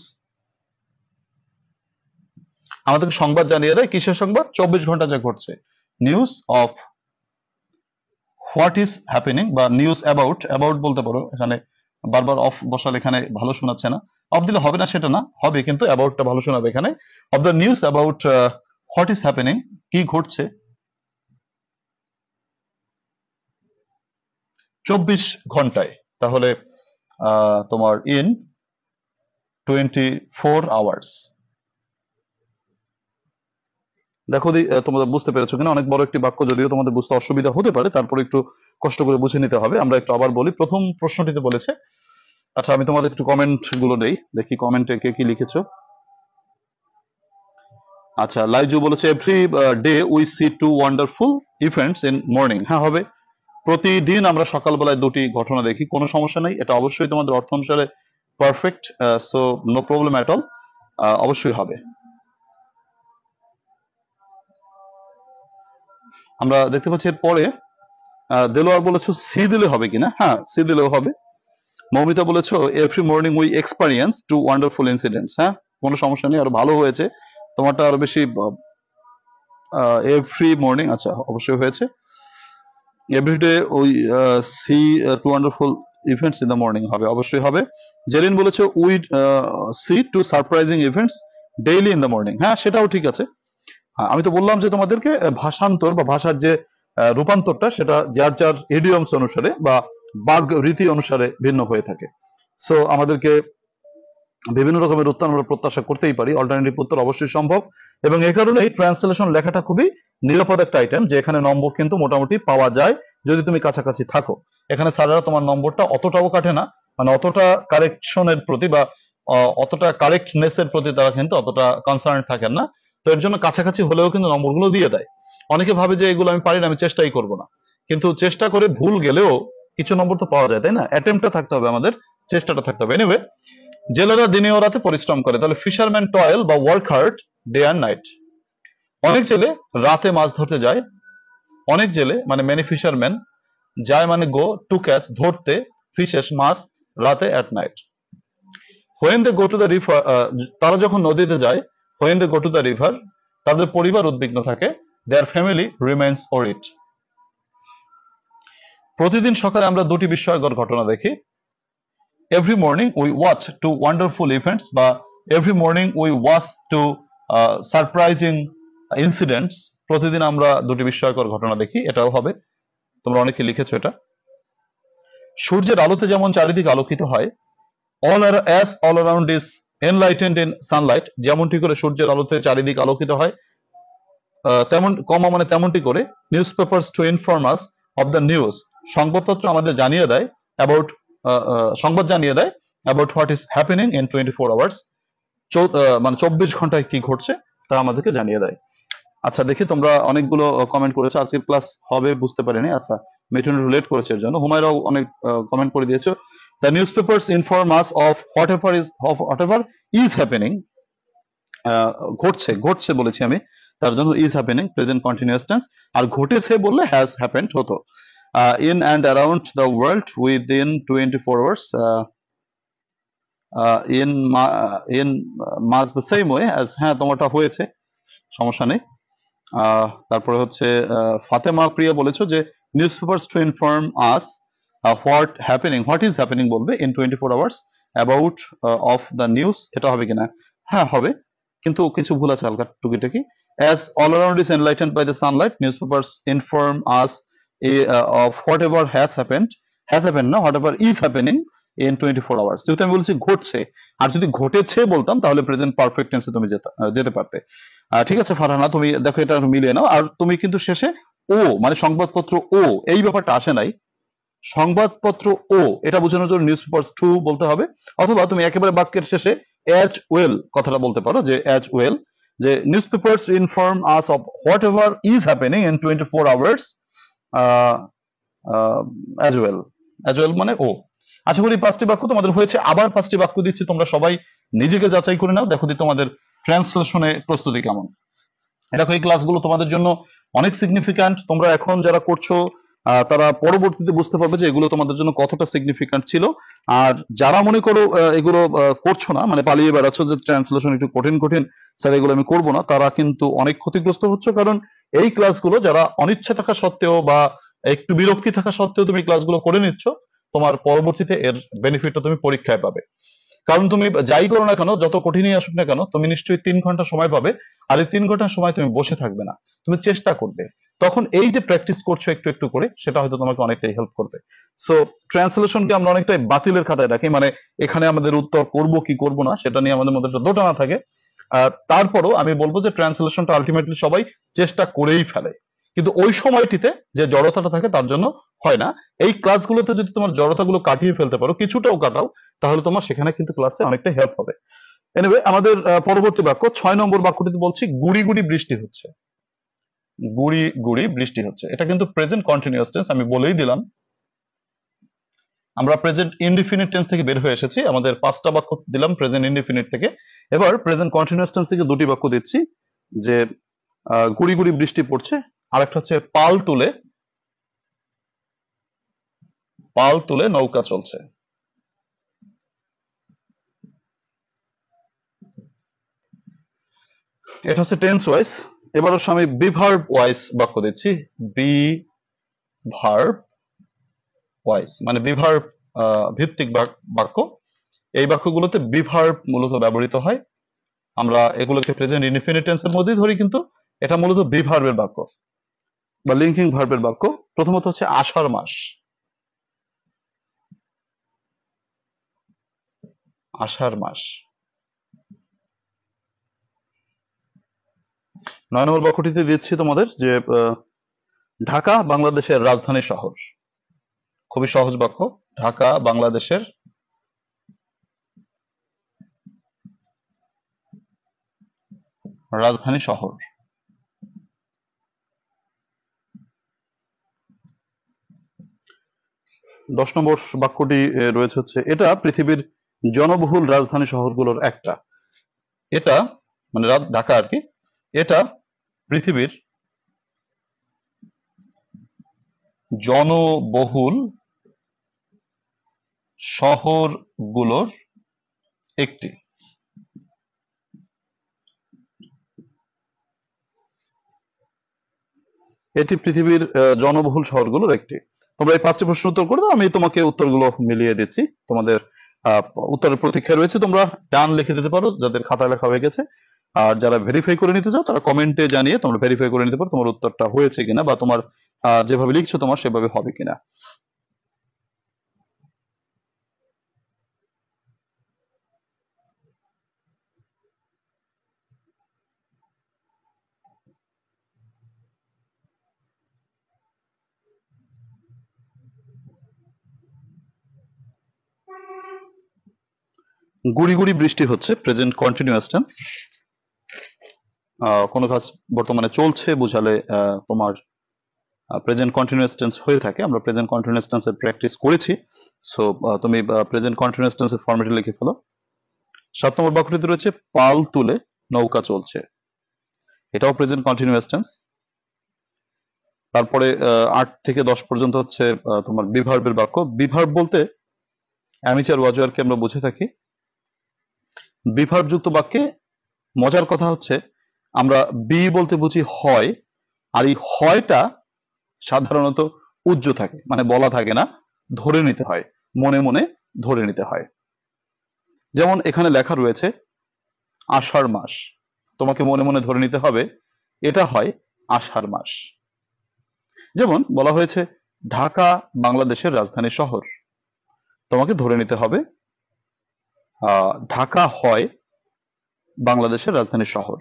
আমাদেরকে সংবাদ জানিয়ে দেয়, কিসের সংবাদ? 24 ঘন্টা যা ঘটছে, news of what is happening, বা নিউজ অ্যাবাউট, অ্যাবাউট বলতে পারো, এখানে বারবার অফ বসালে এখানে ভালো শোনাচ্ছে না, অফ দিলে হবে না সেটা না, হবে কিন্তু অ্যাবাউটটা ভালো শোনাবে এখানে। Of the news about what is happening, কি ঘটছে 24 ঘন্টায়, তাহলে তোমার ইন 24 আওয়ার্স। দেখো তোমাদের বুঝতে পেরেছো কিনা? অনেক বড় একটি বাক্য, যদিও তোমাদের বুঝতে অসুবিধা হতে পারে, তারপরে একটু কষ্ট করে বুঝে নিতে হবে। আমরা একটু আবার বলি, প্রথম প্রশ্নটিতে বলেছে, আচ্ছা আমি তোমাদের একটু কমেন্ট গুলো দেই, দেখি কমেন্টে কে কি লিখেছো। আচ্ছা, লাইজু বলেছে every day we see two wonderful events in morning. হ্যাঁ হবে, প্রতিদিন আমরা সকালবেলায় দুটি ঘটনা দেখি, কোনো সমস্যা নেই, এটা অবশ্যই তোমাদের অর্থ অনুসারে perfect, so no problem at all, অবশ্যই হবে। আমরা দেখতে পাচ্ছি এরপরে দেলোয়ার বলেছো সি দিলে হবে কিনা? হ্যাঁ, সি দিলেও হবে। মৌমিতা বলেছো every morning we experience two wonderful incidents. হ্যাঁ, কোনো সমস্যা নেই, আরো ভালো হয়েছে তোমারটা, আরো বেশি এভরি মর্নিং, আচ্ছা অবশ্যই হয়েছে। Everyday we see two wonderful events in the morning হবে, অবশ্যই হবে। জেরিন বলেছে we see two surprising events daily in the morning. হ্যাঁ, সেটাও ঠিক আছে। আমি তো বললাম যে তোমাদেরকে ভাষান্তর বা ভাষার যে রূপান্তরটা, সেটা যার যার ইডিয়মস অনুসারে বা বাগ রীতি অনুসারে ভিন্ন হয়ে থাকে। সো আমাদেরকে বিভিন্ন রকমের উত্তর আমরা প্রত্যাশা করতেই পারি, অল্টারনেটিভ উত্তর অবশ্যই সম্ভব, এবং এই কারণেই ট্রান্সলেশন লেখাটা খুবই নিরাপদ একটা আইটেম, যে এখানে নম্বর কিন্তু মোটামুটি পাওয়া যায় যদি তুমি কাছাকাছি থাকো। এখানে স্যারেরা তোমার নম্বরটা অতটাও কাটে না, মানে অতটা কারেকশনের প্রতি বা অতটা কারেক্টনেস এর প্রতি তারা কিন্তু অতটা কনসার্ন থাকেন না, তো এর জন্য কাছাকাছি হলেও কিন্তু নম্বরগুলো দিয়ে দেয়। অনেকে ভাবে যে এগুলো আমি পারি না, আমি চেষ্টাই করব না, কিন্তু চেষ্টা করে ভুল গেলেও কিছু নম্বর তো পাওয়া যায়, তাই না? অ্যাটেম্পটা থাকতে হবে, আমাদের চেষ্টাটা থাকতে হবে। এনিওয়ে, জেলেরা দিনে ও রাতে পরিশ্রম করে, তাহলে ফিশারম্যান টয়েল বা work hard day and night. অনেক জেলে রাতে মাছ ধরতে যায়, অনেক জেলে মানে মেনি ফিশারম্যান, যায় মানে গো, টু ক্যাচ ধরতে, ফিশেস মাছ, রাতে at night. When they go to the river, তারা যখন নদীতে যায়, when they go to the river, তাদের পরিবার উদ্বিগ্ন থাকে, দেয়ার ফ্যামিলি রিমেইনস ওরিড। প্রতিদিন সকালে আমরা দুটি বিস্ময়কর ঘটনা দেখি, every morning we watch two wonderful events, বা every morning we watch two surprising incidents, প্রতিদিন আমরা দুটি বিস্ময়কর ঘটনা দেখি, এটাও হবে, তোমরা অনেকে লিখেছো এটা। সূর্যের আলোতে যেমন চারিদিক আলোকিত হয়, all around is enlightened in Sunlight, যেমনটি করে সূর্যের আলোতে চারিদিক আলোকিত হয়, তেমন মানে তেমনটি করে news papers to inform us of the news, সংবাদপত্র আমাদের জানিয়ে দেয় অ্যাবাউট, সংবাদ জানিয়ে দেয় about what is happening in 24 hours, মানে 24 ঘন্টায় কি ঘটছে তা আমাদেরকে জানিয়ে দেয়। আচ্ছা দেখি, তোমরা অনেকগুলো কমেন্ট করেছো, আজকের ক্লাস হবে বুঝতে পারিনি। আচ্ছা, মিঠুন রিলেট করেছে এর জন্য, হুমায়রাও অনেক কমেন্ট করে দিয়েছো। The newspapers inform us of whatever is happening, ঘটছে ঘটছে বলেছি আমি, তার জন্য is happening present continuous tense, আর ঘটেছে বললে হ্যাজ হ্যাপেন্ড হতো। In and around the world within 24 hours, in much the same way as, হ্যাঁ তোমারটা হয়েছে, সমস্যা নেই। তারপরে হচ্ছে ফাতেমা প্রিয়া বলেছো যে newspapers to inform us what is happening বলবে in 24 hours about of the news, এটা হবে কিনা? হ্যাঁ হবে, কিন্তু কিছু ভুল আছে হালকা টুকিটাকি। As all around is enlightened by the sunlight, newspapers inform us of whatever has happened না, whatever is happening in 24 hours. যেহেতু আমি বলছি ঘটছে, আর যদি ঘটেছে বলতাম তাহলে প্রেজেন্ট পারফেক্ট টেন্সে তুমি যেতে পারতে। ঠিক আছে ফারহানা, তুমি দেখো এটা মিলিয়ে নাও। আর তুমি কিন্তু শেষে ও মানে সংবাদপত্র ও এই ব্যাপারটা আসে নাই, সংবাদপত্র ও এটা বোঝানোর জন্য নিউজ পেপার্স টু বলতে হবে, অথবা তুমি একেবারে বাক্যের শেষে অ্যাজ ওয়েল কথাটা বলতে পারো, যে অ্যাজ ওয়েল, যে newspapers inform us of whatever is happening in 24 hours as well মানে ও। আশা করি 5টি বাক্য তোমাদের হয়েছে। আবার 5টি বাক্য দিচ্ছি, তোমরা সবাই নিজেকে যাচাই করে নাও, দেখো তোমাদের ট্রান্সলেশনে প্রস্তুতি কেমন। দেখো এই ক্লাসগুলো তোমাদের জন্য অনেক সিগনিফিক্যান্ট, তোমরা এখন যারা করছো তারা পরবর্তীতে বুঝতে পারবে যে এগুলো তোমাদের জন্য কতটা সিগনিফিক্যান্ট ছিল। আর যারা মনে করো এগুলো করছো না, মানে পালিয়ে বেড়াচ্ছ যে ট্রান্সলেশন একটু কঠিন কঠিন স্যার এগুলো আমি করবো না, তারা কিন্তু অনেক ক্ষতিগ্রস্ত হচ্ছে। কারণ এই ক্লাসগুলো যারা অনিচ্ছা থাকা সত্ত্বেও বা একটু বিরক্তি থাকা সত্ত্বেও তুমি ক্লাসগুলো করে নিচ্ছ, তোমার পরবর্তীতে এর বেনিফিটটা তুমি পরীক্ষায় পাবে। কারণ তুমি যাই করো না কেন, যত কঠিনই আসুক না কেন, তুমি নিশ্চয়ই 3 ঘন্টা সময় পাবে, আর এই 3 ঘন্টার সময় তুমি বসে থাকবে না, তুমি চেষ্টা করবে। তখন এই যে প্র্যাকটিস করছো একটু একটু করে, সেটা হয়তো তোমাকে অনেকটাই হেল্প করবে। সো ট্রান্সলেশনকে আমরা অনেকটাই বাতিলের খাতায় রাখি, মানে এখানে আমাদের উত্তর করব কি করব না সেটা নিয়ে আমাদের মধ্যে একটা দোটানা থাকে। তারপরও আমি বলবো যে ট্রান্সলেশনটা আলটিমেটলি সবাই চেষ্টা করেই ফেলে, কিন্তু ওই সময়টিতে যে জড়তাটা থাকে তার জন্য হয় না। এই ক্লাসগুলোতে যদি তোমার জড়তাগুলো কাটিয়ে ফেলতে পারো, কিছুটাও কাটাও, তাহলে তোমার সেখানে কিন্তু ক্লাসে অনেকটা হেল্প হবে। এনিওয়ে, আমাদের পরবর্তী বাক্য 6 নম্বর বাক্যটিতে বলছি গুড়ি গুড়ি বৃষ্টি হচ্ছে। গুড়ি গুড়ি বৃষ্টি হচ্ছে, এটা কিন্তু প্রেজেন্ট কন্টিনিউয়াস টেন্স, আমি বলেই দিলাম। আমরা প্রেজেন্ট ইনডিফিনিট টেন্স থেকে বের হয়ে এসেছি, আমাদের 5টা বাক্য দিলাম প্রেজেন্ট ইনডিফিনিট থেকে। এবার প্রেজেন্ট কন্টিনিউয়াস টেন্স থেকে 2টি বাক্য দিচ্ছি, যে গুড়ি গুড়ি বৃষ্টি পড়ছে, আরেকটা হচ্ছে পাল তুলে নৌকা চলছে। এটা হচ্ছে টেন্স ওয়াইজ। এবার হচ্ছে আমি বিভার্ব ওয়াইজ বাক্য দিচ্ছি, বিভার্ব ওয়াইজ মানে বিভার্ব ভিত্তিক বাক্য। এই বাক্যগুলোতে বিভার্ব মূলত ব্যবহৃত হয়, আমরা এগুলোকে প্রেজেন্ট ইনডিফিনিট টেন্সের মধ্যেই ধরি, কিন্তু এটা মূলত বিভার্বের বাক্য বা লিঙ্কিং ভার্বের বাক্য। প্রথমত হচ্ছে আষাঢ় মাস, আষাঢ় মাস। 9 নম্বর বাক্যটিতে দিচ্ছি তোমাদের যে ঢাকা বাংলাদেশের রাজধানী শহর। খুবই সহজ বাক্য, ঢাকা বাংলাদেশের রাজধানী শহর। 10 নম্বর বাক্যটি রয়েছে হচ্ছে এটা পৃথিবীর জনবহুল রাজধানী শহরগুলোর একটা। এটা মানে ঢাকা আর কি, এটা পৃথিবীর জনবহুল শহরগুলোর একটি। এটি পৃথিবীর জনবহুল শহরগুলোর একটি। তোমরা এই 5টি প্রশ্ন উত্তর করে দাও, আমি তোমাকে উত্তরগুলো মিলিয়ে দিচ্ছি। তোমাদের উত্তরের প্রতীক্ষায় রয়েছে, তোমরা ডান লিখে দিতে পারো যাদের খাতায় লেখা হয়ে গেছে, আর যারা ভেরিফাই করে নিতে চাও তারা কমেন্টে জানিয়ে তোমরা ভেরিফাই করে নিতে পারো তোমার উত্তরটা হয়েছে কিনা, বা তোমার যেভাবে লিখছো তোমার সেভাবে হবে কিনা। গুড়ি গুড়ি বৃষ্টি হচ্ছে, প্রেজেন্ট কন্টিনিউয়াস টেন্স। কোনো কাজ বর্তমানে চলছে বোঝালে তোমার প্রেজেন্ট কন্টিনিউয়াস টেন্স হয়ে থাকে। আমরা প্রেজেন্ট কন্টিনিউয়াস টেন্সের প্র্যাকটিস করেছি, সো তুমি প্রেজেন্ট কন্টিনিউয়াস টেন্সের ফরম্যাটে লিখে ফেলো। 7 নম্বর বাক্যটিতে রয়েছে পাল তুলে নৌকা চলছে, এটাও প্রেজেন্ট কন্টিনিউয়াস টেন্স। তারপরে 8 থেকে 10 পর্যন্ত হচ্ছে তোমার বিভার্বের বাক্য। বিভার্ব বলতে অ্যামিচার ওয়াজয়ারকে আমরা বুঝে থাকি। বিভার্ব যুক্ত বাক্যে মজার কথা হচ্ছে আমরা বি বলতে বুঝি হয়, আর এই হয়টা সাধারণত উজ্জ থাকে, মানে বলা থাকে না, ধরে নিতে হয়, মনে মনে ধরে নিতে হয়। যেমন এখানে লেখা রয়েছে আষাঢ় মাস, তোমাকে মনে মনে ধরে নিতে হবে এটা হয় আষাঢ় মাস। যেমন বলা হয়েছে ঢাকা বাংলাদেশের রাজধানী শহর, তোমাকে ধরে নিতে হবে ঢাকা হয় বাংলাদেশের রাজধানী শহর।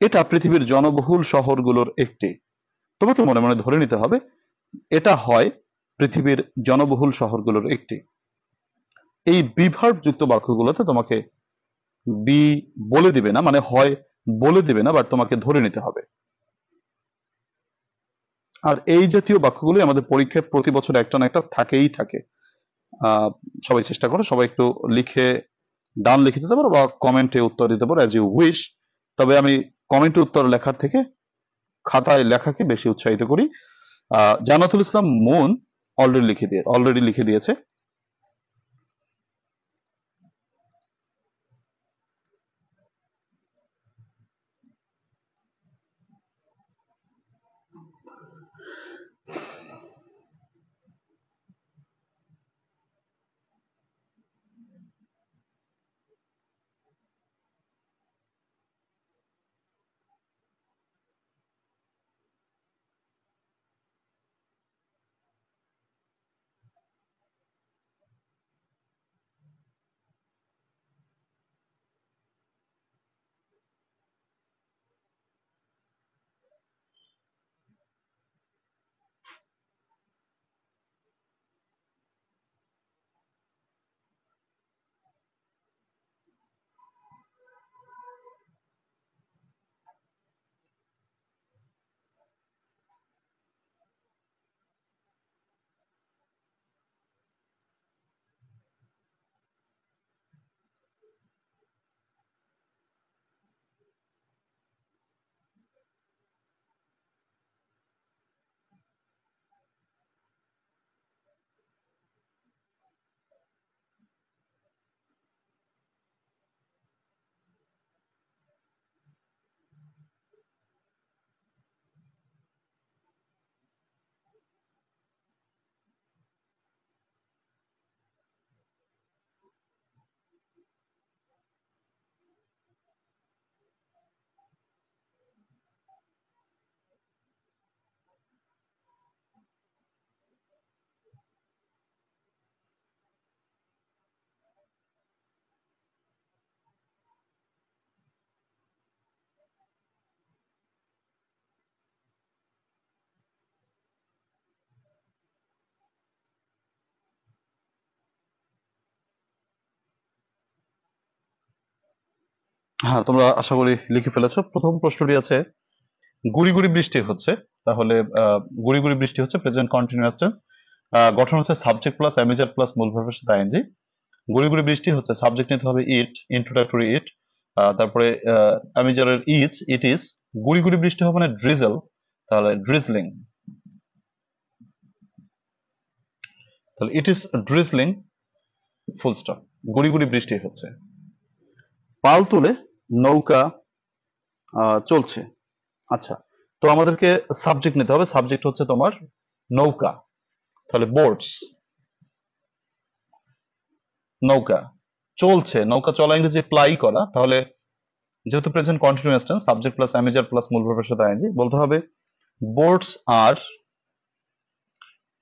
এটা পৃথিবীর জনবহুল শহরগুলোর একটি, তোমাকে মনে মনে ধরে নিতে হবে এটা হয় পৃথিবীর জনবহুল শহরগুলোর একটি। এই বিভার্ব যুক্ত বাক্যগুলোতে তোমাকে বি বলে দিবে না, মানে হয় বলে দিবে না, বাট তোমাকে ধরে নিতে হবে। আর এই জাতীয় বাক্যগুলি আমাদের পরীক্ষায় প্রতি বছর একটা না একটা থাকেই থাকে। সবাই চেষ্টা করো, সবাই একটু লিখে ডান লিখে দিতে পারো বা কমেন্টে উত্তর দিতে পারো, অ্যাজ ইউ উইশ। তবে আমি কমেন্টে উত্তর লেখার থেকে খাতায় লেখাকে বেশি উৎসাহিত করি। জান্নাতুল ইসলাম মুন অলরেডি লিখে দিয়েছে। হ্যাঁ, তোমরা আশা করি লিখে ফেলেছো। প্রথম প্রশ্নটি আছে গুড়ি গুড়ি বৃষ্টি হচ্ছে, তাহলে গুড়ি গুড়ি বৃষ্টি হচ্ছে প্রেজেন্ট কন্টিনিউয়াস টেন্স। গঠন হচ্ছে সাবজেক্ট প্লাস অ্যামিজার প্লাস মূল ভার্বের সাথে আইএনজি। গুড়ি গুড়ি বৃষ্টি হচ্ছে, সাবজেক্ট নিতে হবে ইট, ইন্ট্রোডাক্টরি ইট। তারপরে অ্যামিজারের ইট ইজ। গুড়ি গুড়ি বৃষ্টি হবে মানে ড্রিজল, তাহলে ড্রিজলিং, তাহলে it is drizzling full stop. গুড়ি গুড়ি বৃষ্টি হচ্ছে। পাল তুলে নৌকা চলছে। আচ্ছা, তো আমাদেরকে সাবজেক্ট নিতে হবে, সাবজেক্ট হচ্ছে তোমার নৌকা, তাহলে বোটস, নৌকা চলছে, নৌকা চলা ইংরেজি প্লাই করা, তাহলে যেহেতু present continuous tense subject plus am is are plus মূল ভার্বের সাথে আইএনজি, বলতে হবে বোটস আর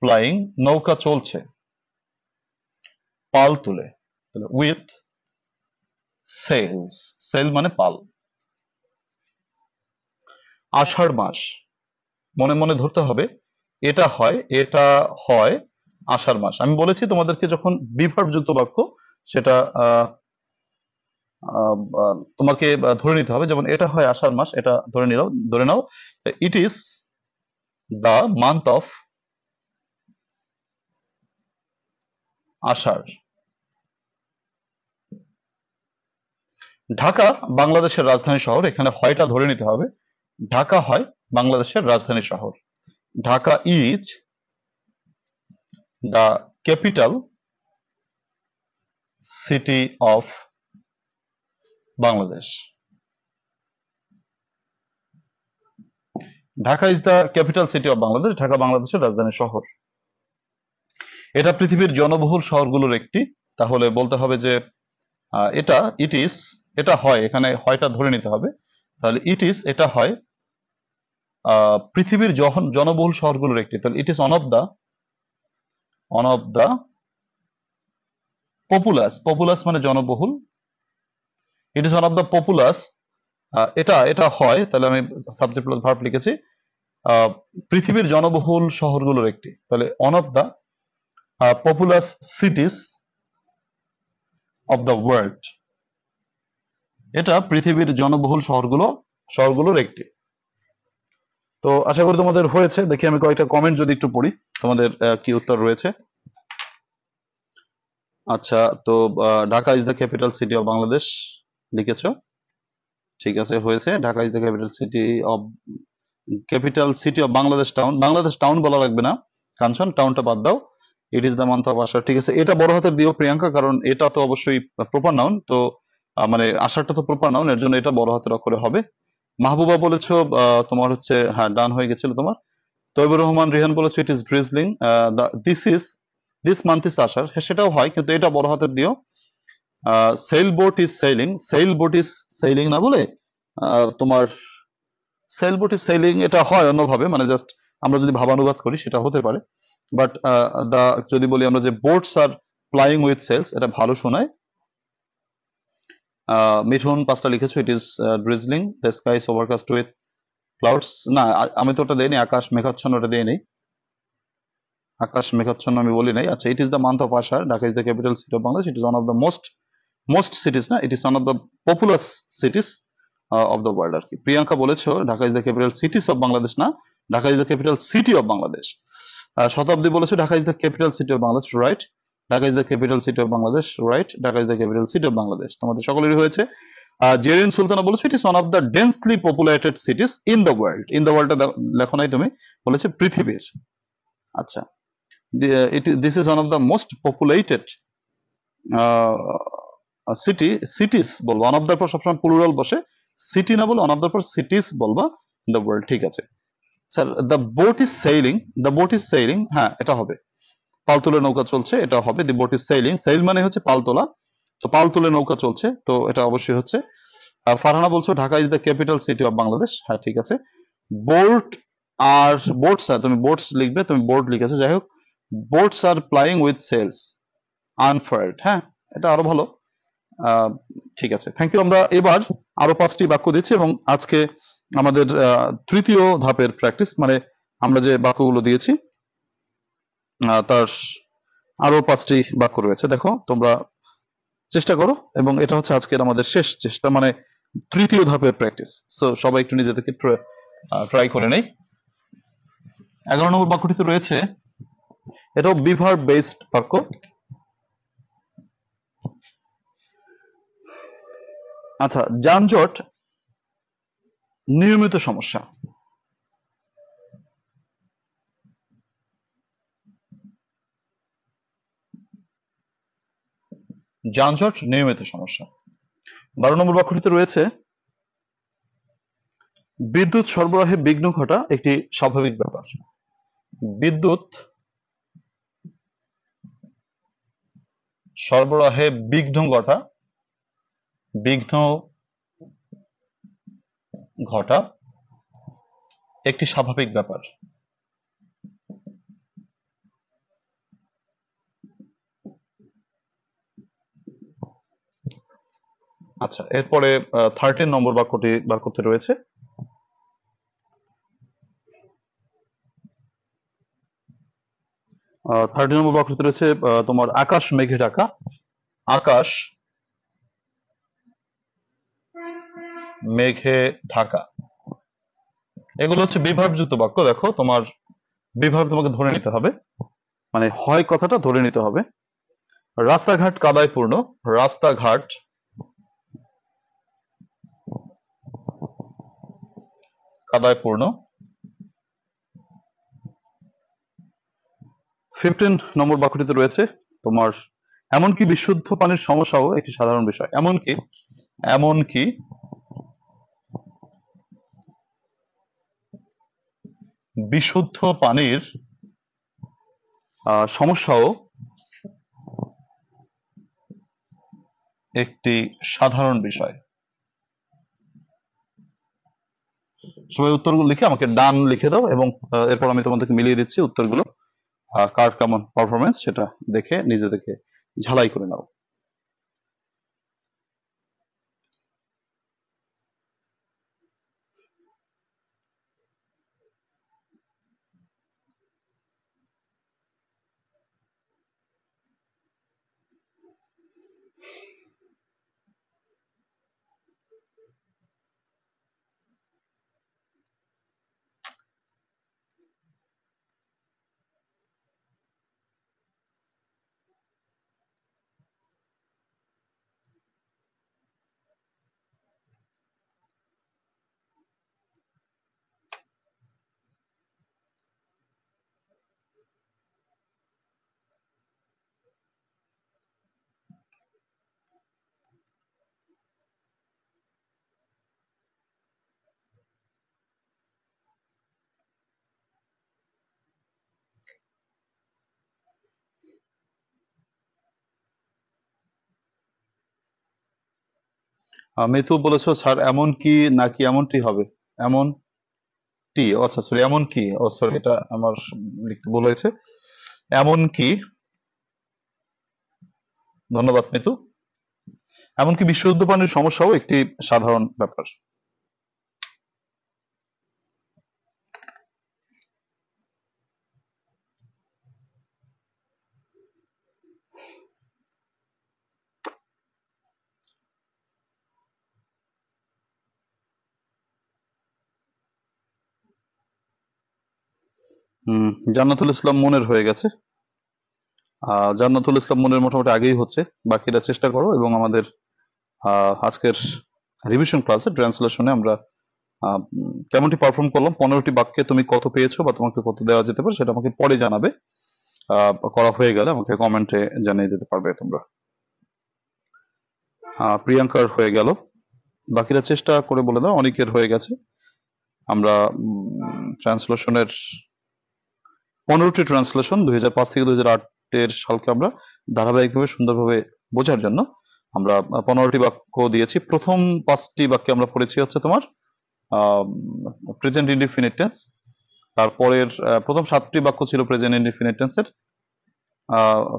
প্লাইং, নৌকা চলছে পাল তুলে, তাহলে উইথ সেলস, সেল মানে পাল। আষাঢ় মাস, মনে মনে ধরতে হবে এটা হয় আষাঢ় মাস। আমি বলেছি তোমাদেরকে যখন বিভার্ব যুক্ত বাক্য সেটা তোমাকে ধরে নিতে হবে, যেমন এটা হয় আষাঢ় মাস, এটা ধরে নাও it is the month of Asharh. Dhaka বাংলাদেশের রাজধানী শহর, এখানে হয়টা ধরে নিতে হবে। ঢাকা হয় বাংলাদেশের রাজধানী শহর। Dhaka is the capital city of Bangladesh. Dhaka is the capital city of Bangladesh, Dhaka বাংলাদেশের রাজধানী শহর। এটা পৃথিবীর জনবহুল শহরগুলোর একটি, তাহলে বলতে হবে যে এটা ইট ইজ, এটা হয়, এখানে হয়টা ধরে নিতে হবে। তাহলে ইট ইজ, এটা হয় পৃথিবীর জনবহুল শহরগুলোর একটি, তাহলে it is one of the populous মানে জনবহুল, it is one of the populous, এটা হয়, তাহলে আমি সাবজেক্ট প্লাস ভার্ব লিখেছি, পৃথিবীর জনবহুল শহরগুলোর একটি, তাহলে one of the populous cities of the world. এটা পৃথিবীর জনবহুল শহরগুলোর একটি। তো আশা করি তোমাদের হয়েছে। দেখি আমি কয়েকটা কমেন্ট যদি একটু পড়ি, তোমাদের কি উত্তর রয়েছে। আচ্ছা, তো Dhaka is the capital city of Bangladesh লিখেছো, ঠিক আছে, হয়েছে। Dhaka is the capital city of Bangladesh town. Bangladesh town বলা লাগবে না কাঞ্চন, টাউনটা বাদ দাও। It is the month of Asharh, ঠিক আছে। এটা বড় হাতের দিও প্রিয়াঙ্কা, কারণ এটা তো অবশ্যই প্রপার নাউন, তো মানে আষাঢ়টা তো প্রপার নাউন, এর জন্য এটা বড় হাতের অক্ষরে হবে। মাহবুবা বলেছো তোমার হচ্ছে হ্যাঁ ডান হয়ে গেছিল তোমার। তৈবুর রহমান রিহান বলেছো it is drizzling, this month is Asharh, হ্যাঁ সেটাও হয়, কিন্তু এটা বড় হাতের দিও। সেল বোট ইজ সেইলিং না বলে তোমার সেল বোট ইজ সেইলিং, এটা হয় অন্যভাবে, মানে জাস্ট আমরা যদি ভাবানুবাদ করি সেটা হতে পারে, বাট যদি বলি আমরা যে boats are flying with sails, এটা ভালো শোনায়। মিঠুন পাঁচটা লিখেছো it is drizzling, the sky is overcast with clouds, না আমি তো ওটা দেইনি, আকাশ মেঘাচ্ছন্ন, ওটা দিয়ে নেই, আকাশ মেঘাচ্ছন্ন আমি বলি নাই। আচ্ছা, it is the month of Asharh, Dhaka is the capital city of Bangladesh, it is one of the most cities, না it is one of the populous cities of the world আর কি। প্রিয়াঙ্কা বলেছো Dhaka is the capital cities of Bangladesh, না Dhaka is the capital city of Bangladesh. Shatabdi বলেছো Dhaka is the capital city of Bangladesh, right. Dhaka is the capital city of Bangladesh, right. Dhaka is the capital city of Bangladesh, তোমাদের সকলেরই হয়েছে। জেরিন সুলতানা বলেছো it is one of the densely populated cities in the world. In the ওয়ার্ল্ডটা লেখো নাই তুমি, বলেছে পৃথিবীর। আচ্ছা, this is one of the most populated cities বলবো, ওয়ান অফ দ্য পর সবসময় প্লুরাল বসে, সিটি না বলে ওয়ান অফ দ্য পর সিটিস বলবা, দ্য ওয়ার্ল্ড, ঠিক আছে। Sir the boat is sailing, হ্যাঁ এটা হবে, পাল তুলে নৌকা চলছে, এটা হবে দি বোট ইজ সেইলিং, সেইল মানে হচ্ছে পাল তোলা, তো পাল তুলে নৌকা চলছে, তো এটা অবশ্যই হচ্ছে। ফারহানা বলছো Dhaka is the capital city of Bangladesh, হ্যাঁ ঠিক আছে। বোট আর বোটস, তুমি বোটস লিখবে, তুমি বোর্ড লিখেছো, যাই হোক, boats are flying with sails unfurled, হ্যাঁ এটা আরো ভালো। ঠিক আছে, থ্যাংক ইউ। আমরা এবার আরো 5টি বাক্য দিচ্ছি, এবং আজকে আমাদের তৃতীয় ধাপের প্র্যাকটিস, মানে আমরা যে বাক্যগুলো দিয়েছি তার আরো 5টি বাক্য রয়েছে। দেখো তোমরা চেষ্টা করো, এবং এটা হচ্ছে আজকের আমাদের শেষ চেষ্টা, মানে তৃতীয় ধাপের প্র্যাকটিস। সো সবাই একটু নিজেদেরকে ট্রাই করে নেই। 11 নম্বর বাক্যটিতে রয়েছে, এটাও বিভার্ব বেসড বাক্য। আচ্ছা, যানজট নিয়মিত সমস্যা। যানজট নিয়মিত সমস্যা। 12 নম্বর বাক্যটিতে রয়েছে, বিদ্যুৎ সরবরাহে বিঘ্ন ঘটা একটি স্বাভাবিক ব্যাপার। বিদ্যুৎ সরবরাহে বিঘ্ন ঘটা একটি স্বাভাবিক ব্যাপার। আচ্ছা, এরপরে 13 নম্বর বাক্যতে রয়েছে, 30 নম্বর বাক্যটিতে রয়েছে তোমার আকাশ মেঘে ঢাকা। আকাশ মেঘে ঢাকা, এগুলো হচ্ছে বিভার্বযুক্ত বাক্য। দেখো তোমার বিভার্ব তোমাকে ধরে নিতে হবে, মানে হয় কথাটা ধরে নিতে হবে। রাস্তাঘাট কাদায় পূর্ণ, রাস্তাঘাট কাদায় পূর্ণ। 15 নম্বর বাক্যটিতে রয়েছে তোমার এমনকি বিশুদ্ধ পানির সমস্যাও একটি সাধারণ বিষয়। এমনকি বিশুদ্ধ পানির সমস্যাও একটি সাধারণ বিষয়। সবাই উত্তরগুলো লিখে আমাকে ডান লিখে দাও, এবং এরপর আমি তোমাদেরকে মিলিয়ে দিচ্ছি উত্তরগুলো। কার কেমন পারফরমেন্স সেটা দেখে নিজেদেরকে ঝালাই করে নাও। মিতু বলেছো স্যার এমন কি নাকি এমনটি হবে? এমন টি, আচ্ছা সরি, এমন কি, ও সরি, এটা আমার লিখতে ভুল হয়েছে। এমন কি, ধন্যবাদ মিতু। এমনকি বিশুদ্ধ পানির সমস্যাও একটি সাধারণ ব্যাপার। জান্নাতুল ইসলাম মনের হয়ে গেছে। জান্নাতুল ইসলাম মনের মোটামুটি আগেই হচ্ছে, বাকিরা চেষ্টা করো। এবং আমাদের আজকের রিভিশন ক্লাসে ট্রান্সলেশনে আমরা কেমনটি পারফর্ম করলাম, 15টি বাক্যে তুমি কত পেয়েছো বা তোমাকে কত দেওয়া যেতে পারে সেটা আমাকে পরে জানাবে। করা হয়ে গেলে আমাকে কমেন্টে জানিয়ে দিতে পারবে তোমরা। প্রিয়াঙ্কার হয়ে গেল, বাকিরা চেষ্টা করে বলে দাও। অনেকের হয়ে গেছে। আমরা ট্রান্সলেশনের 15টি ট্রান্সলেশন 2005 থেকে 2008 সালকে আমরা ধারাবাহিকভাবে সুন্দরভাবে বোঝার জন্য আমরা 15টি বাক্য দিয়েছি। প্রথম 5টি বাক্যে আমরা পড়েছি হচ্ছে তোমার প্রেজেন্ট ইনডিফিনিট টেন্স। তারপরের প্রথম 7টি বাক্য ছিল প্রেজেন্ট ইনডিফিনিট টেন্সের,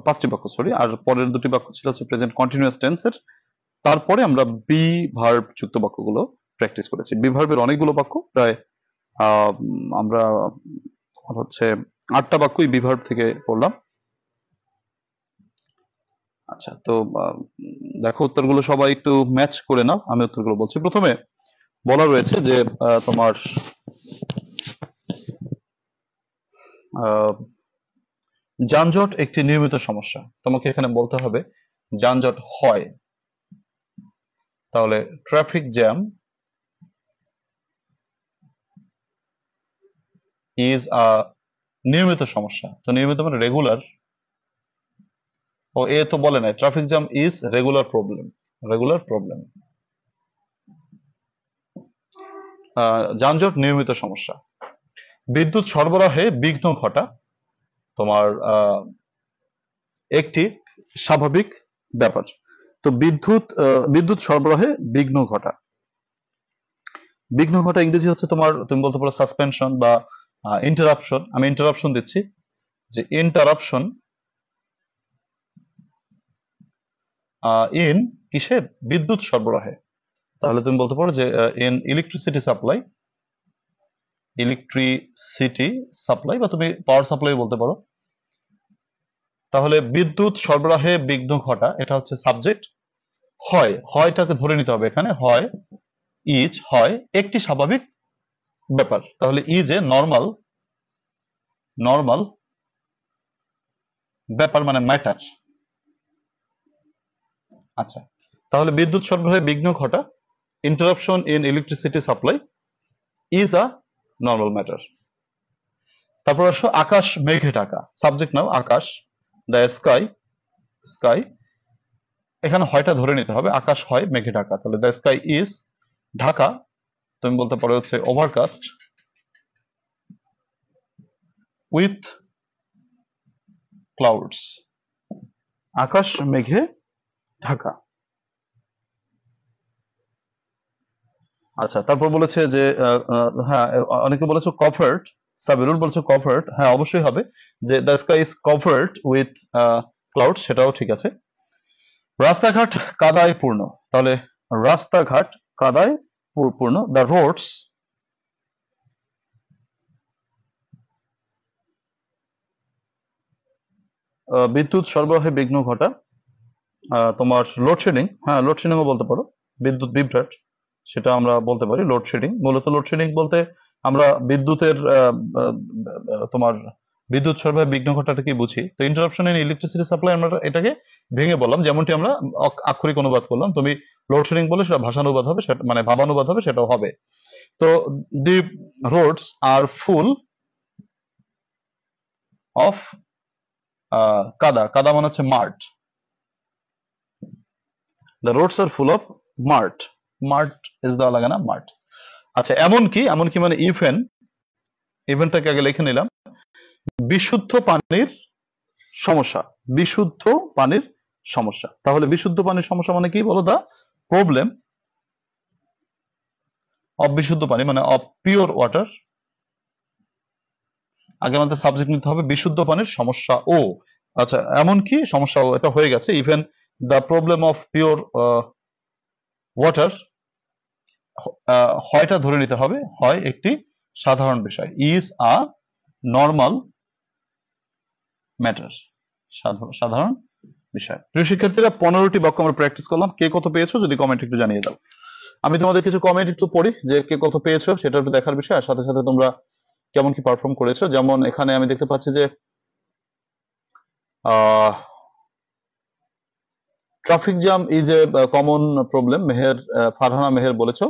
5টি বাক্য সরি, আর পরের 2টি বাক্য ছিল হচ্ছে প্রেজেন্ট কন্টিনিউয়াস টেন্সের। তারপরে আমরা বি ভার্ব যুক্ত বাক্যগুলো প্র্যাকটিস করেছি। বি ভার্বের অনেকগুলো বাক্য, প্রায় আমরা হচ্ছে 8টা বাক্যই বি ভার্ব থেকে পড়লাম। আচ্ছা, তো দেখো উত্তরগুলো সবাই একটু ম্যাচ করে নাও, আমি উত্তরগুলো বলছি। প্রথমে বলা রয়েছে যে তোমার যানজট একটি নিয়মিত সমস্যা। তোমাকে এখানে বলতে হবে যানজট হয়, তাহলে ট্রাফিক জ্যাম ইজ আ নিয়মিত সমস্যা। তো নিয়মিত মানে রেগুলার। ও এ তো বলে নাই, traffic jam is regular problem. Regular problem, যানজট নিয়মিত সমস্যা। বিদ্যুৎ সরবরাহে বিঘ্ন ঘটা তোমার একটি স্বাভাবিক ব্যাপার। তো বিদ্যুৎ সরবরাহে বিঘ্ন ঘটা, বিঘ্ন ঘটা ইংরেজি হচ্ছে তোমার, তুমি বলতে পারো সাসপেনশন বা ইন্টারাপশন। আমি ইন্টারাপশন দিচ্ছি, যে ইন্টারাপশন ইন কিসে, বিদ্যুৎ সরবরাহে। তাহলে তুমি বলতে পারো যে in electricity supply, electricity supply, বা তুমি পাওয়ার সাপ্লাই বলতে পারো। তাহলে বিদ্যুৎ সরবরাহে বিঘ্ন ঘটা, এটা হচ্ছে সাবজেক্ট। হয়টাকে ধরে নিতে হবে এখানে, হয় একটি স্বাভাবিক ব্যাপার, তাহলে ইজ এ নর্মাল ব্যাপার মানে ম্যাটার। আচ্ছা, তাহলে বিদ্যুৎ সরবরাহে বিঘ্ন ঘটা, interruption in electricity supply is a normal matter. তারপর আসো আকাশ মেঘে Dhaka, subject now Akash, the sky, এখানে হয়টা ধরে নিতে হবে, আকাশ হয় মেঘে ঢাকা, তাহলে দ্য স্কাই ইজ ঢাকা, তুমি বলতে পারো হচ্ছে ওভারকাস্ট উইথ ক্লাউডস, আকাশ মেঘে ঢাকা। আচ্ছা, তারপর বলেছে যে হ্যাঁ, অনেকে বলেছে কভার্ড, সাবিরুল বলছে কভার্ড, হ্যাঁ অবশ্যই হবে, যে the sky is covered with cloud, সেটাও ঠিক আছে। রাস্তাঘাট কাদায় পূর্ণ, তাহলে রাস্তাঘাট কাদায় পূর্ণ, দ্য রোডস বিদ্যুৎ সরবরাহে বিঘ্ন ঘটা, তোমার লোডশেডিং, হ্যাঁ লোডশেডিংও বলতে পারো, বিদ্যুৎ বিভ্রাট, সেটা আমরা বলতে পারি লোডশেডিং। মূলত লোডশেডিং বলতে আমরা বিদ্যুতের তোমার বিদ্যুৎ সরবরাহে বিঘ্ন ঘটাটাকে বুঝি। তো ইন্টারাপশন ইন ইলেকট্রিসিটি সাপ্লাই আমরা এটাকে ভেঙে বললাম, যেমনটি আমরা আক্ষরিক অনুবাদ করলাম, তুমি লোডশেডিং বলে সেটা ভাষানুবাদ হবে, সেটা মানে ভাবানুবাদ হবে, সেটাও হবে। তো দি রোডস আর ফুল অফ কাদা মানে হচ্ছে mart, the roads R full of mart is দেওয়া লাগে না, মার্ট। আচ্ছা, এমনকি মানে ইভেনটাকে আগে লিখে নিলাম, বিশুদ্ধ পানির সমস্যা, তাহলে বিশুদ্ধ পানির সমস্যা মানে কি বলো, দা প্রবলেম অফ বিশুদ্ধ পানি মানে অফ পিওর ওয়াটার, আগে আমাদের সাবজেক্ট নিতে হবে বিশুদ্ধ পানির সমস্যা ও। আচ্ছা, এমনকি সমস্যা ও, এটা হয়ে গেছে, even the problem of pure water, হয়টা ধরে নিতে হবে, হয় একটি সাধারণ বিষয়, ইজ আ নর্মাল ম্যাটার, সাধারণ বিষয়। প্রিয় শিক্ষার্থীরা, 15টি বাক্য আমরা প্র্যাকটিস করলাম, কে কত পেয়েছো যদি কমেন্ট একটু জানিয়ে দাও। আমি তোমাদের কিছু কমেন্ট একটু পড়ি, যে কে কত পেয়েছো সেটা একটু দেখার বিষয়, আর সাথে সাথে তোমরা কেমন কি পারফর্ম করেছো। যেমন এখানে আমি দেখতে পাচ্ছি যে traffic jam is a common problem, Farhana Meher বলেছো।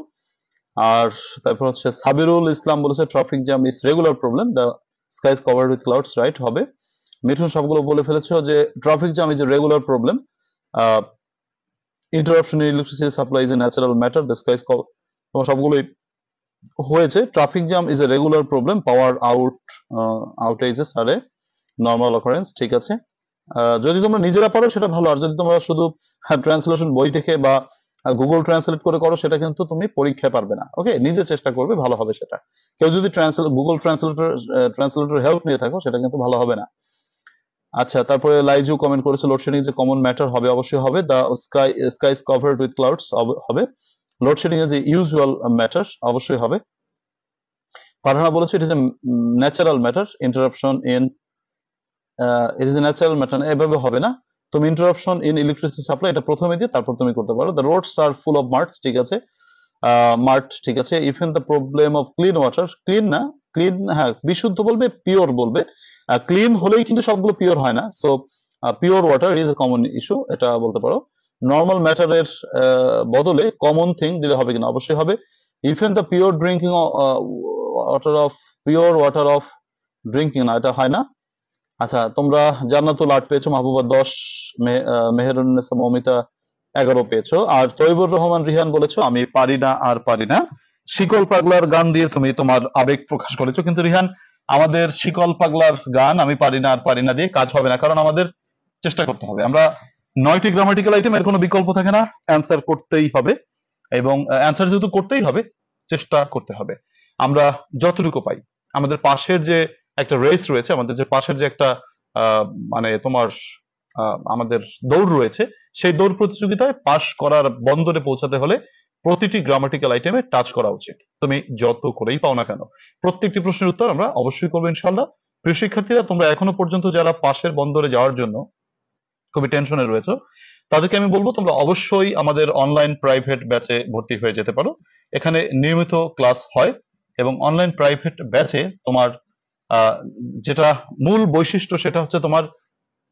আর তারপর হচ্ছে সাবিরুল ইসলাম বলেছে traffic jam is regular problem, the sky is covered with clouds, right হবে। মিঠুন সবগুলো বলে ফেলেছো যে traffic jam is a regular problem, interruption in electricity supply is a natural matter, the sky is তোমার সবগুলোই হয়েছে। Traffic jam is a regular problem, power outages are a normal occurrence, ঠিক আছে। যদি তোমরা নিজেরা পারো সেটা ভালো, আর যদি তোমরা শুধু ট্রান্সলেশন বই থেকে বা গুগল ট্রান্সলেট করে করো সেটা কিন্তু তুমি পরীক্ষায় পারবে না। ওকে, নিজে চেষ্টা করবে, ভালো হবে সেটা। কেউ যদি গুগল ট্রান্সলেটর হেল্প নিয়ে থাকো সেটা কিন্তু ভালো হবে না। আচ্ছা, তারপরে লাইজু কমেন্ট করেছে লোডশেডিং যে কমন ম্যাটার, হবে, অবশ্যই হবে, the sky is covered with clouds হবে। লোডশেডিং এর যে ইউজুয়াল ম্যাটার, অবশ্যই হবে। ফারহানা বলেছে it is a natural matter, interruption in it is a natural matter, এভাবে হবে না, তুমি ইন্টারাপশন ইন ইলেকট্রিসিটি সাপ্লাই এটা প্রথমে দিয়ে তারপর তুমি করতে পারো। The roads R full of marts, ঠিক আছে, মার্ট, ঠিক আছে। Even the problem of clean water, clean হ্যাঁ বিশুদ্ধ বলবে, পিওর বলবে, ক্লিন হলেই কিন্তু সবগুলো পিওর হয় না, so pure water is a common issue, এটা বলতে পারো। নর্মাল ম্যাটারের বদলে কমন থিং দিলে হবে কিনা, অবশ্যই হবে। Even the pure water of drinking, না এটা হয় না। আচ্ছা, তোমরা জান্নাতুল 8 পেয়েছো, মাহবুবা 10, মেহেরুন্নেসা মমিতা 11 পেয়েছো, আর তৈবুর রহমান রিহান বলেছো আমি পারি না আর পারি না। শিকল পাগলার গান দিয়ে তুমি তোমার আবেগ প্রকাশ করেছো, কিন্তু রিহান আমাদের শিকল পাগলার গান আমি পারি না আর পারি না দিয়ে কাজ হবে না, কারণ আমাদের চেষ্টা করতে হবে। আমরা 9টি গ্রামাটিক্যাল আইটেম, এর কোনো বিকল্প থাকে না, অ্যান্সার করতেই হবে, এবং অ্যান্সার যেহেতু করতেই হবে চেষ্টা করতে হবে। আমরা যতটুকু পাই, আমাদের পাশের যে একটা রেস রয়েছে, আমাদের যে পাশের যে একটা মানে তোমার আমাদের দৌড় রয়েছে, সেই দৌড় প্রতিযোগিতায় পাশ করার বন্দরে পৌঁছাতে হলে প্রতিটি গ্রামাটিক্যাল আইটেমে টাচ করা উচিত, তুমি যত করেই পাও না কেন। প্রত্যেকটি প্রশ্নের উত্তর আমরা অবশ্যই করবো ইনশাল্লাহ। প্রিয় শিক্ষার্থীরা, তোমরা এখনো পর্যন্ত যারা পাশের বন্দরে যাওয়ার জন্য খুবই টেনশনে রয়েছে, তাদেরকে আমি বলবো তোমরা অবশ্যই আমাদের অনলাইন প্রাইভেট ব্যাচে ভর্তি হয়ে যেতে পারো। এখানে নিয়মিত ক্লাস হয় এবং অনলাইন প্রাইভেট ব্যাচে তোমার আহ, যেটা মূল বৈশিষ্ট্য সেটা হচ্ছে তোমার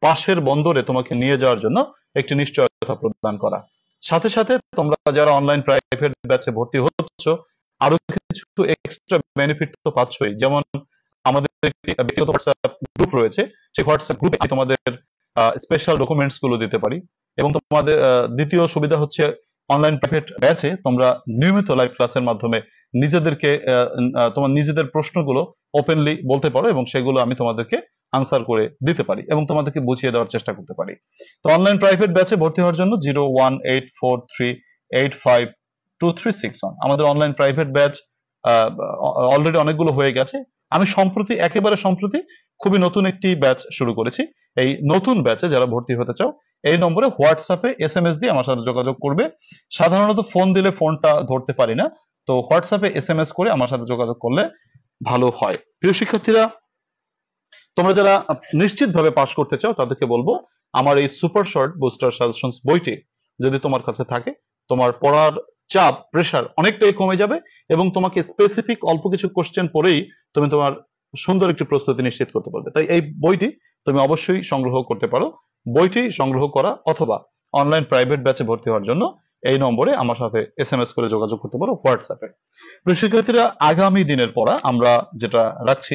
পাশের বন্দরে তোমাকে নিয়ে যাওয়ার জন্য একটি নিশ্চয়তা প্রদান করা। সাথে সাথে তোমরা যারা অনলাইন প্রাইভেট ব্যাচে ভর্তি হচ্ছ আরো কিছু এক্সট্রা বেনিফিট তো পাচ্ছই, যেমন আমাদের একটি ব্যক্তিগত হোয়াটসঅ্যাপ গ্রুপ রয়েছে, সেই হোয়াটসঅ্যাপ গ্রুপে তোমাদের স্পেশাল ডকুমেন্টস গুলো দিতে পারি। এবং তোমাদের দ্বিতীয় সুবিধা হচ্ছে অনলাইন প্রাইভেট ব্যাচে তোমরা নিয়মিত লাইভ ক্লাসের মাধ্যমে নিজেদেরকে তোমার নিজেদের প্রশ্নগুলো ওপেনলি বলতে পারো এবং সেগুলো আমি তোমাদেরকে আনসার করে দিতে পারি এবং তোমাদেরকে বুঝিয়ে দেওয়ার চেষ্টা করতে পারি। তো অনলাইন প্রাইভেট ব্যাচে ভর্তি হওয়ার জন্য 01843852361 আমাদের অনলাইন প্রাইভেট ব্যাচ অলরেডি অনেকগুলো হয়ে গেছে। আমি সম্প্রতি একেবারে সম্প্রতি খুবই নতুন একটি ব্যাচ শুরু করেছি। এই নতুন ব্যাচে যারা ভর্তি হতে চাও এই নম্বরে হোয়াটসঅ্যাপে এসএমএস দিয়ে আমার সাথে যোগাযোগ করবে। সাধারণত ফোন দিলে ফোনটা ধরতে পারি না, তো হোয়াটসঅ্যাপে এসএমএস করে আমার সাথে যোগাযোগ করলে ভালো হয়। প্রিয় শিক্ষার্থীরা, তোমরা যারা নিশ্চিতভাবে পাশ করতে চাও তাদেরকে বলবো আমার এই সুপার শর্ট বুস্টার সাজেশনস বইটি যদি তোমার কাছে থাকে, তোমার পড়ার চাপ প্রেশার অনেকটাই কমে যাবে এবং তোমাকে স্পেসিফিক অল্প কিছু কোশ্চেন পড়েই তুমি তোমার সুন্দর একটি প্রস্তুতি নিশ্চিত করতে পারবে। তাই এই বইটি তুমি অবশ্যই সংগ্রহ করতে পারো। বইটি সংগ্রহ করা অথবা অনলাইন প্রাইভেট ব্যাচে ভর্তি হওয়ার জন্য এই নম্বরে আমার সাথে এসএমএস করে যোগাযোগ করতে পারো হোয়াটসঅ্যাপে। প্রিয় শিক্ষার্থীরা, আগামী দিনের পড়া আমরা যেটা রাখছি,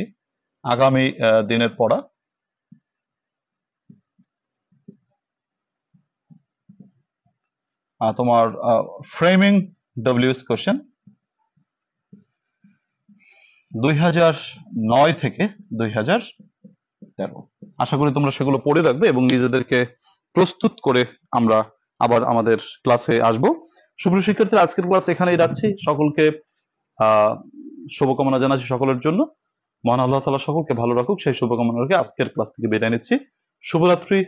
আগামী দিনের পড়া তোমার ফ্রেমিং ডব্লিউএস কোশ্চেন 2009 থেকে 2013। আশা করি তোমরা সেগুলো পড়ে রাখবে এবং নিজেদেরকে প্রস্তুত করে আমরা আবার আমাদের ক্লাসে আসব। সুপ্রিয় শিক্ষার্থীরা, আজকের ক্লাস এখানেই রাখছি। সকলকে শুভকামনা জানাচ্ছি সকলের জন্য। মহান আল্লাহ তাআলা সকলকে ভালো রাখুক সেই শুভকামনা রেখে আজকের ক্লাস থেকে বিদায় নিচ্ছি। শুভরাত্রি।